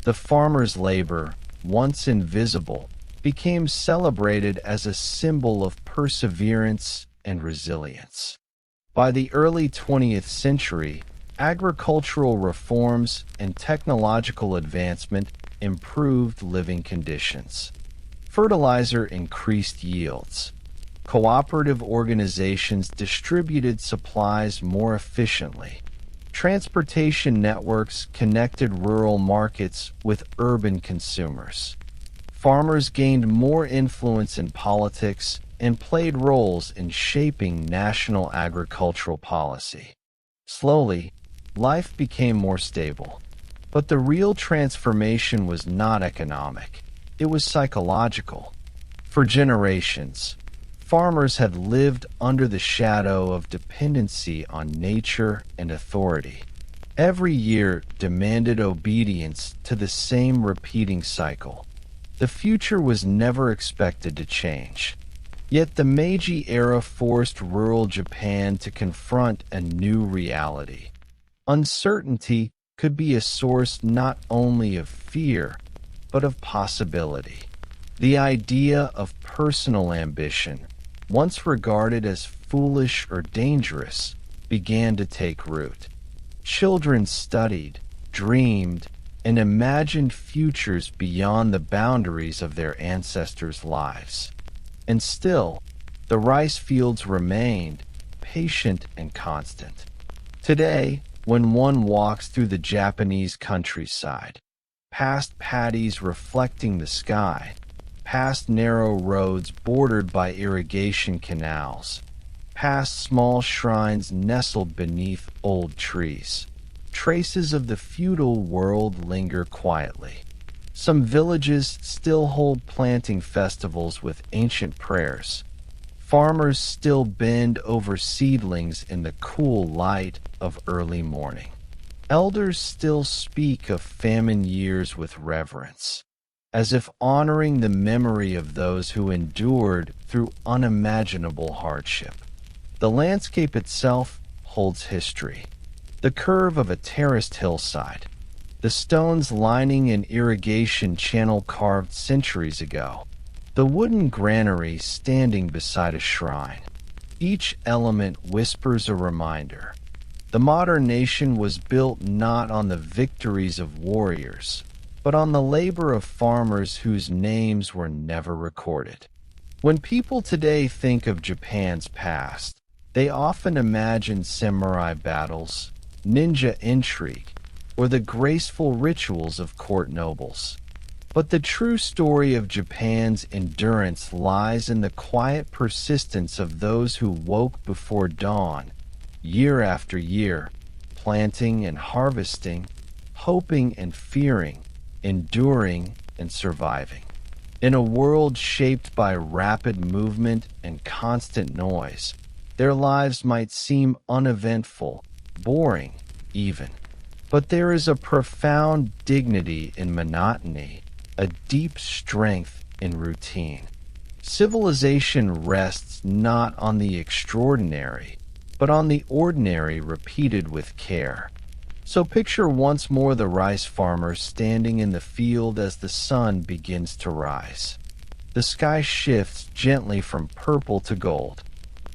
The farmer's labor, once invisible, became celebrated as a symbol of perseverance and resilience. By the early 20th century, agricultural reforms and technological advancement improved living conditions. Fertilizer increased yields. Cooperative organizations distributed supplies more efficiently. Transportation networks connected rural markets with urban consumers. Farmers gained more influence in politics and played roles in shaping national agricultural policy. Slowly, life became more stable. But the real transformation was not economic. It was psychological. For generations, farmers had lived under the shadow of dependency on nature and authority. Every year demanded obedience to the same repeating cycle. The future was never expected to change. Yet the Meiji era forced rural Japan to confront a new reality. Uncertainty could be a source not only of fear, but of possibility. The idea of personal ambition, once regarded as foolish or dangerous, began to take root. Children studied, dreamed, and imagined futures beyond the boundaries of their ancestors' lives. And still, the rice fields remained, patient and constant. Today, when one walks through the Japanese countryside, past paddies reflecting the sky, past narrow roads bordered by irrigation canals, past small shrines nestled beneath old trees, traces of the feudal world linger quietly. Some villages still hold planting festivals with ancient prayers. Farmers still bend over seedlings in the cool light of early morning. Elders still speak of famine years with reverence, as if honoring the memory of those who endured through unimaginable hardship. The landscape itself holds history. The curve of a terraced hillside, the stones lining an irrigation channel carved centuries ago, the wooden granary standing beside a shrine. Each element whispers a reminder. The modern nation was built not on the victories of warriors, but on the labor of farmers whose names were never recorded. When people today think of Japan's past, they often imagine samurai battles, ninja intrigue, or the graceful rituals of court nobles. But the true story of Japan's endurance lies in the quiet persistence of those who woke before dawn, year after year, planting and harvesting, hoping and fearing, enduring and surviving. In a world shaped by rapid movement and constant noise, their lives might seem uneventful, boring even. But there is a profound dignity in monotony, a deep strength in routine. Civilization rests not on the extraordinary, but on the ordinary repeated with care. So picture once more the rice farmer standing in the field as the sun begins to rise. The sky shifts gently from purple to gold.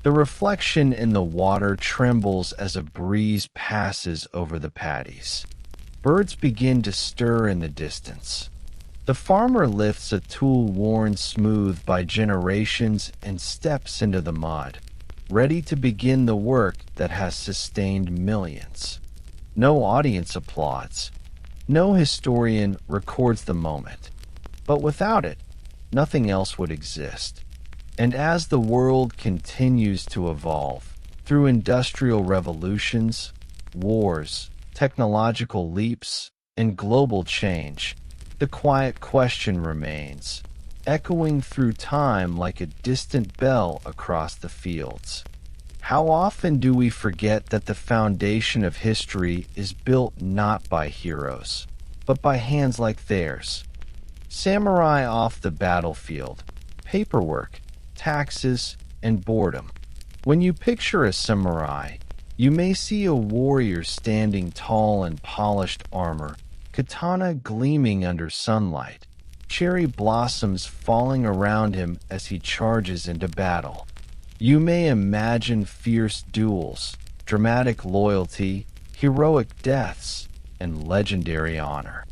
The reflection in the water trembles as a breeze passes over the paddies. Birds begin to stir in the distance. The farmer lifts a tool worn smooth by generations and steps into the mud, ready to begin the work that has sustained millions. No audience applauds. No historian records the moment. But without it, nothing else would exist. And as the world continues to evolve, through industrial revolutions, wars, technological leaps, and global change, the quiet question remains, echoing through time like a distant bell across the fields. How often do we forget that the foundation of history is built not by heroes, but by hands like theirs? Samurai off the battlefield, paperwork, taxes, and boredom. When you picture a samurai, you may see a warrior standing tall in polished armor, katana gleaming under sunlight, cherry blossoms falling around him as he charges into battle. You may imagine fierce duels, dramatic loyalty, heroic deaths, and legendary honor.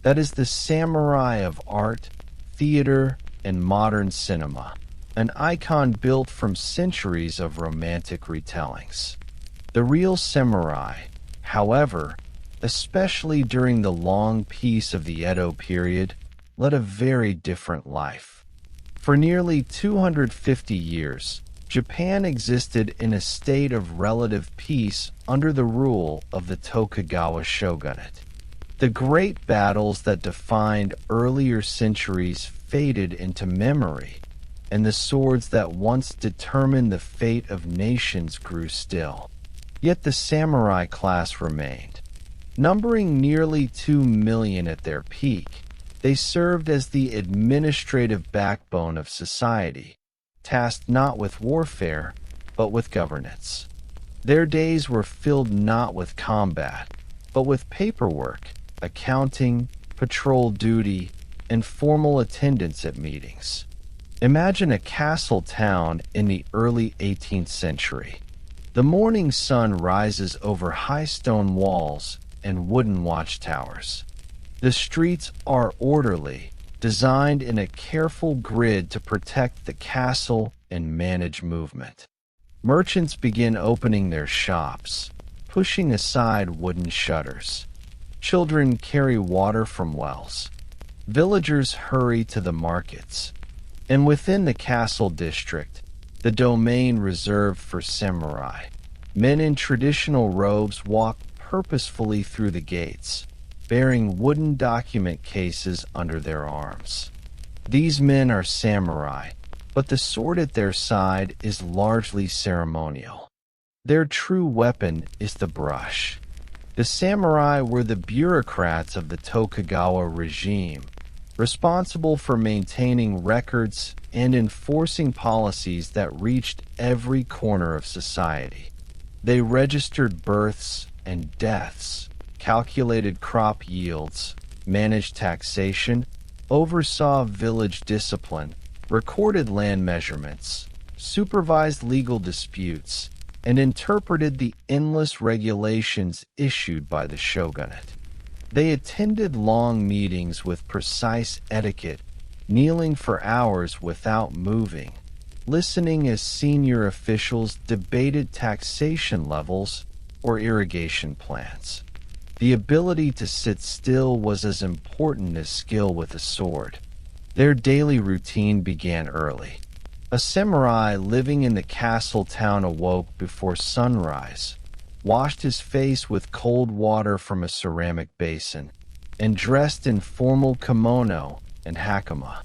That is the samurai of art, theater, and modern cinema, an icon built from centuries of romantic retellings. The real samurai, however, especially during the long peace of the Edo period, led a very different life. For nearly 250 years, Japan existed in a state of relative peace under the rule of the Tokugawa shogunate. The great battles that defined earlier centuries faded into memory, and the swords that once determined the fate of nations grew still. Yet the samurai class remained. Numbering nearly 2 million at their peak, they served as the administrative backbone of society, tasked not with warfare, but with governance. Their days were filled not with combat, but with paperwork, accounting, patrol duty, and formal attendance at meetings. Imagine a castle town in the early 18th century. The morning sun rises over high stone walls and wooden watchtowers. The streets are orderly, designed in a careful grid to protect the castle and manage movement. Merchants begin opening their shops, pushing aside wooden shutters. Children carry water from wells. Villagers hurry to the markets. And within the castle district, the domain reserved for samurai, men in traditional robes walk purposefully through the gates, bearing wooden document cases under their arms. These men are samurai, but the sword at their side is largely ceremonial. Their true weapon is the brush. The samurai were the bureaucrats of the Tokugawa regime, responsible for maintaining records and enforcing policies that reached every corner of society. They registered births and deaths, calculated crop yields, managed taxation, oversaw village discipline, recorded land measurements, supervised legal disputes, and interpreted the endless regulations issued by the shogunate. They attended long meetings with precise etiquette, kneeling for hours without moving, listening as senior officials debated taxation levels or irrigation plans. The ability to sit still was as important as skill with a sword. Their daily routine began early. A samurai living in the castle town awoke before sunrise, washed his face with cold water from a ceramic basin, and dressed in formal kimono and hakama.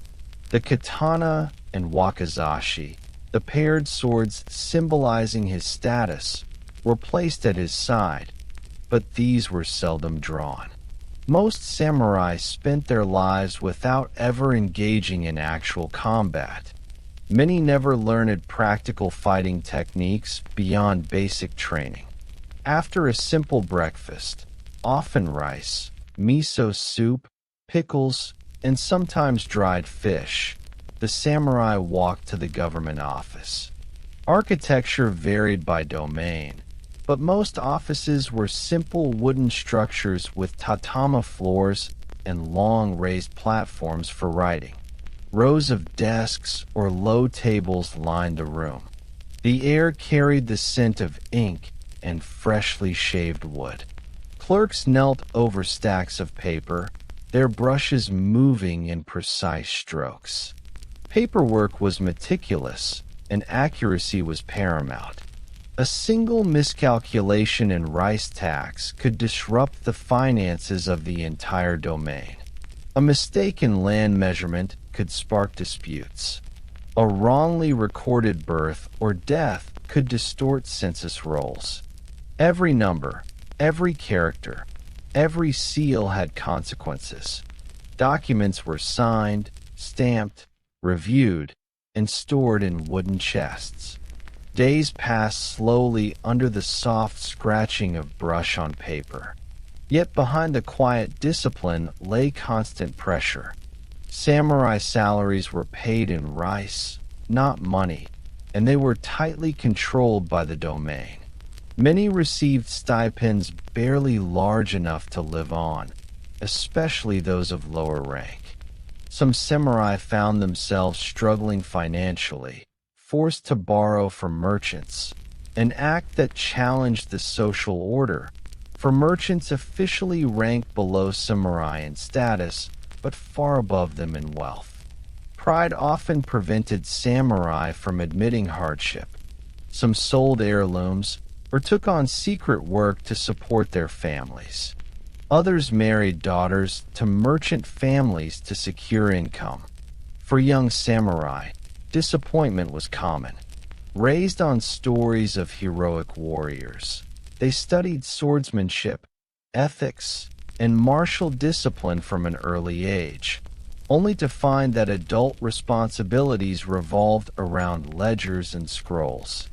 The katana and wakizashi, the paired swords symbolizing his status, were placed at his side, but these were seldom drawn. Most samurai spent their lives without ever engaging in actual combat. Many never learned practical fighting techniques beyond basic training. After a simple breakfast, often rice, miso soup, pickles, and sometimes dried fish, the samurai walked to the government office. Architecture varied by domain, but most offices were simple wooden structures with tatama floors and long raised platforms for writing. Rows of desks or low tables lined the room. The air carried the scent of ink and freshly shaved wood. Clerks knelt over stacks of paper, their brushes moving in precise strokes. Paperwork was meticulous, and accuracy was paramount. A single miscalculation in rice tax could disrupt the finances of the entire domain. A mistake in land measurement could spark disputes. A wrongly recorded birth or death could distort census rolls. Every number, every character, every seal had consequences. Documents were signed, stamped, reviewed, and stored in wooden chests. Days passed slowly under the soft scratching of brush on paper. Yet behind the quiet discipline lay constant pressure. Samurai salaries were paid in rice, not money, and they were tightly controlled by the domain. Many received stipends barely large enough to live on, especially those of lower rank. Some samurai found themselves struggling financially, forced to borrow from merchants, an act that challenged the social order, for merchants officially ranked below samurai in status, but far above them in wealth. Pride often prevented samurai from admitting hardship. Some sold heirlooms or took on secret work to support their families. Others married daughters to merchant families to secure income. For young samurai, disappointment was common. Raised on stories of heroic warriors, they studied swordsmanship, ethics, and martial discipline from an early age, only to find that adult responsibilities revolved around ledgers and scrolls.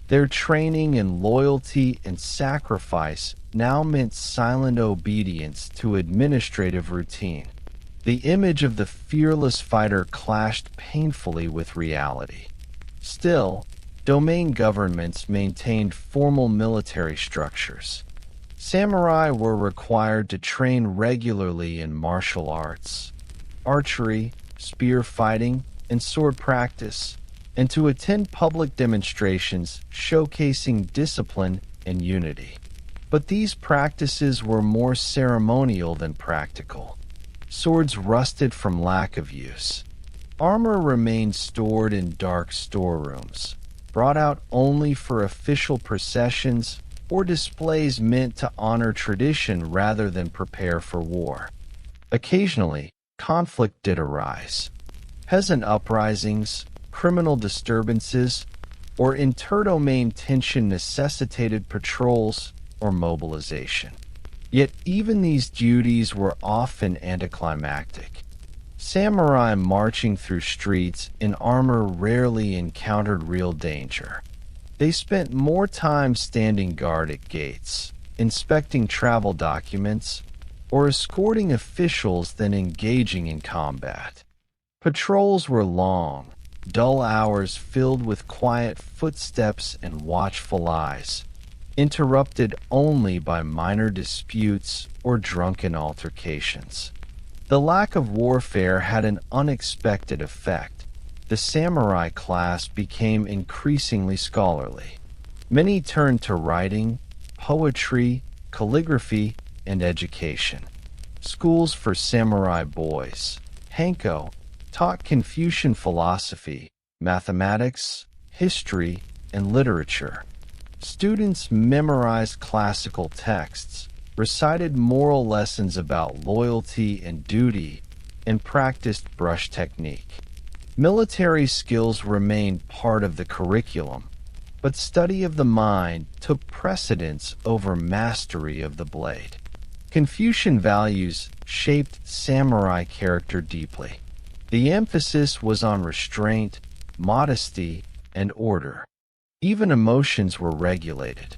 Their training in loyalty and sacrifice now meant silent obedience to administrative routine. The image of the fearless fighter clashed painfully with reality. Still, domain governments maintained formal military structures. Samurai were required to train regularly in martial arts, archery, spear fighting, and sword practice, and to attend public demonstrations showcasing discipline and unity. But these practices were more ceremonial than practical. Swords rusted from lack of use. Armor remained stored in dark storerooms, brought out only for official processions or displays meant to honor tradition rather than prepare for war. Occasionally, conflict did arise. Peasant uprisings, criminal disturbances, or interdomain tension necessitated patrols or mobilization. Yet even these duties were often anticlimactic. Samurai marching through streets in armor rarely encountered real danger. They spent more time standing guard at gates, inspecting travel documents, or escorting officials than engaging in combat. Patrols were long, dull hours filled with quiet footsteps and watchful eyes, interrupted only by minor disputes or drunken altercations. The lack of warfare had an unexpected effect. The samurai class became increasingly scholarly. Many turned to writing, poetry, calligraphy, and education. Schools for samurai boys, Hanko, taught Confucian philosophy, mathematics, history, and literature. Students memorized classical texts, recited moral lessons about loyalty and duty, and practiced brush technique. Military skills remained part of the curriculum, but study of the mind took precedence over mastery of the blade. Confucian values shaped samurai character deeply. The emphasis was on restraint, modesty, and order. Even emotions were regulated.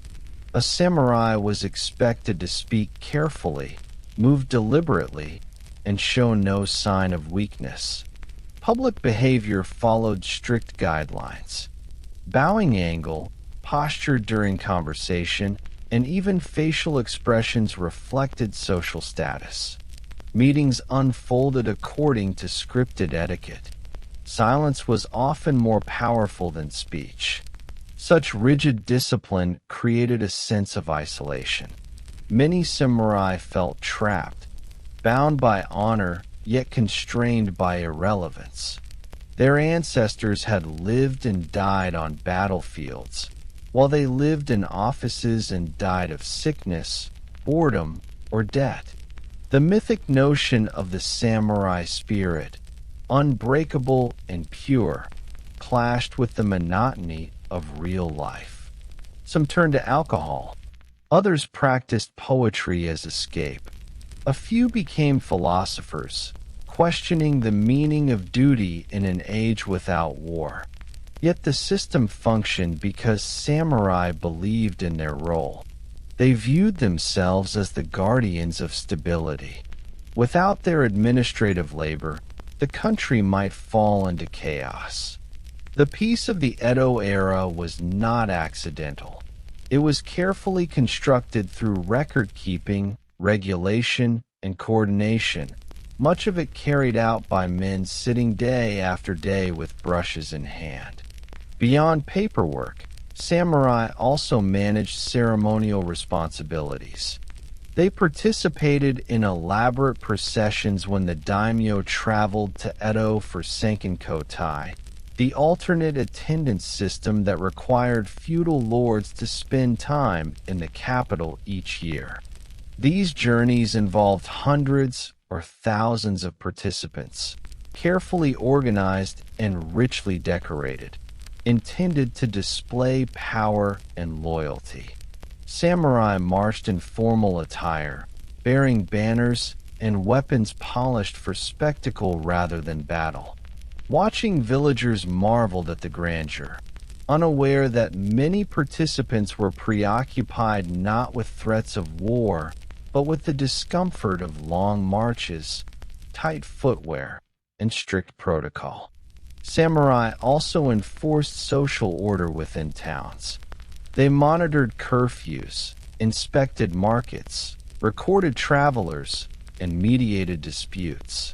A samurai was expected to speak carefully, move deliberately, and show no sign of weakness. Public behavior followed strict guidelines. Bowing angle, posture during conversation, and even facial expressions reflected social status. Meetings unfolded according to scripted etiquette. Silence was often more powerful than speech. Such rigid discipline created a sense of isolation. Many samurai felt trapped, bound by honor, yet constrained by irrelevance. Their ancestors had lived and died on battlefields, while they lived in offices and died of sickness, boredom, or debt. The mythic notion of the samurai spirit, unbreakable and pure, clashed with the monotony of real life. Some turned to alcohol. Others practiced poetry as escape. A few became philosophers, questioning the meaning of duty in an age without war. Yet the system functioned because samurai believed in their role. They viewed themselves as the guardians of stability. Without their administrative labor, the country might fall into chaos. The peace of the Edo era was not accidental. It was carefully constructed through record-keeping, regulation, and coordination, much of it carried out by men sitting day after day with brushes in hand. Beyond paperwork, samurai also managed ceremonial responsibilities. They participated in elaborate processions when the daimyo traveled to Edo for Senkin-kotai, the alternate attendance system that required feudal lords to spend time in the capital each year. These journeys involved hundreds or thousands of participants, carefully organized and richly decorated, intended to display power and loyalty. Samurai marched in formal attire, bearing banners and weapons polished for spectacle rather than battle. Watching villagers marveled at the grandeur, unaware that many participants were preoccupied not with threats of war, but with the discomfort of long marches, tight footwear, and strict protocol. Samurai also enforced social order within towns. They monitored curfews, inspected markets, recorded travelers, and mediated disputes.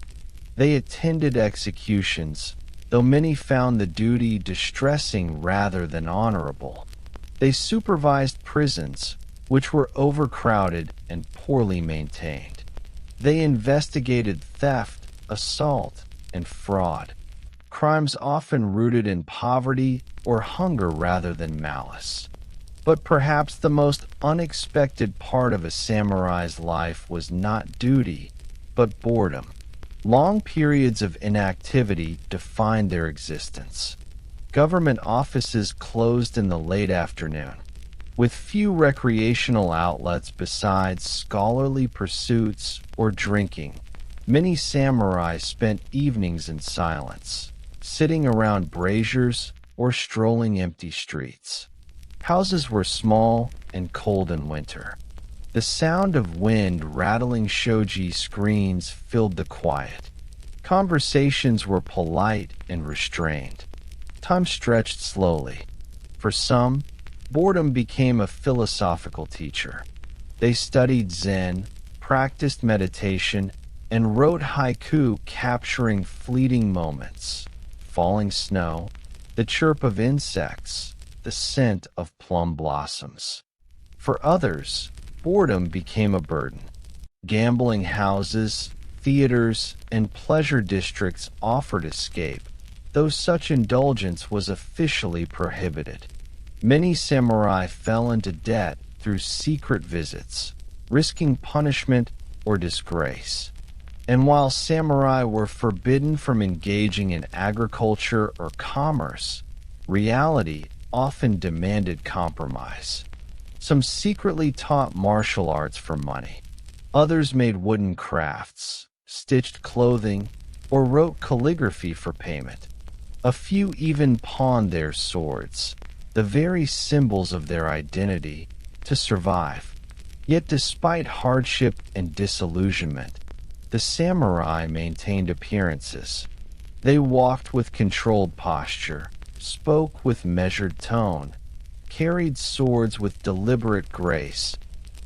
They attended executions, though many found the duty distressing rather than honorable. They supervised prisons, which were overcrowded and poorly maintained. They investigated theft, assault, and fraud, crimes often rooted in poverty or hunger rather than malice. But perhaps the most unexpected part of a samurai's life was not duty, but boredom. Long periods of inactivity defined their existence. Government offices closed in the late afternoon, with few recreational outlets besides scholarly pursuits or drinking. Many samurai spent evenings in silence, sitting around braziers or strolling empty streets. Houses were small and cold in winter. The sound of wind rattling shoji screens filled the quiet. Conversations were polite and restrained. Time stretched slowly. For some, boredom became a philosophical teacher. They studied Zen, practiced meditation, and wrote haiku capturing fleeting moments, falling snow, the chirp of insects, the scent of plum blossoms. For others, boredom became a burden. Gambling houses, theaters, and pleasure districts offered escape, though such indulgence was officially prohibited. Many samurai fell into debt through secret visits, risking punishment or disgrace. And while samurai were forbidden from engaging in agriculture or commerce, reality often demanded compromise. Some secretly taught martial arts for money. Others made wooden crafts, stitched clothing, or wrote calligraphy for payment. A few even pawned their swords, the very symbols of their identity, to survive. Yet despite hardship and disillusionment, the samurai maintained appearances. They walked with controlled posture, spoke with measured tone, carried swords with deliberate grace,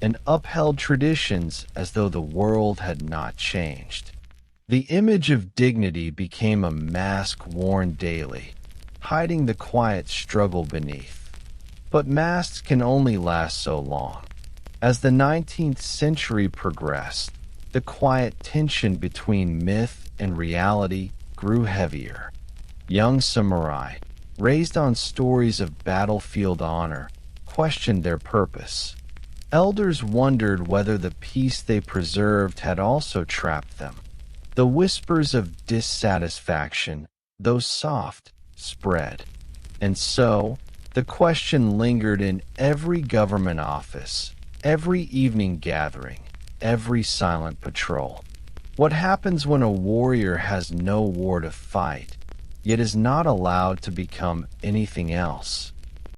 and upheld traditions as though the world had not changed. The image of dignity became a mask worn daily, hiding the quiet struggle beneath. But masks can only last so long. As the 19th century progressed, the quiet tension between myth and reality grew heavier. Young samurai, raised on stories of battlefield honor, questioned their purpose. Elders wondered whether the peace they preserved had also trapped them. The whispers of dissatisfaction, though soft, spread. And so, the question lingered in every government office, every evening gathering, every silent patrol. What happens when a warrior has no war to fight? yet is not allowed to become anything else.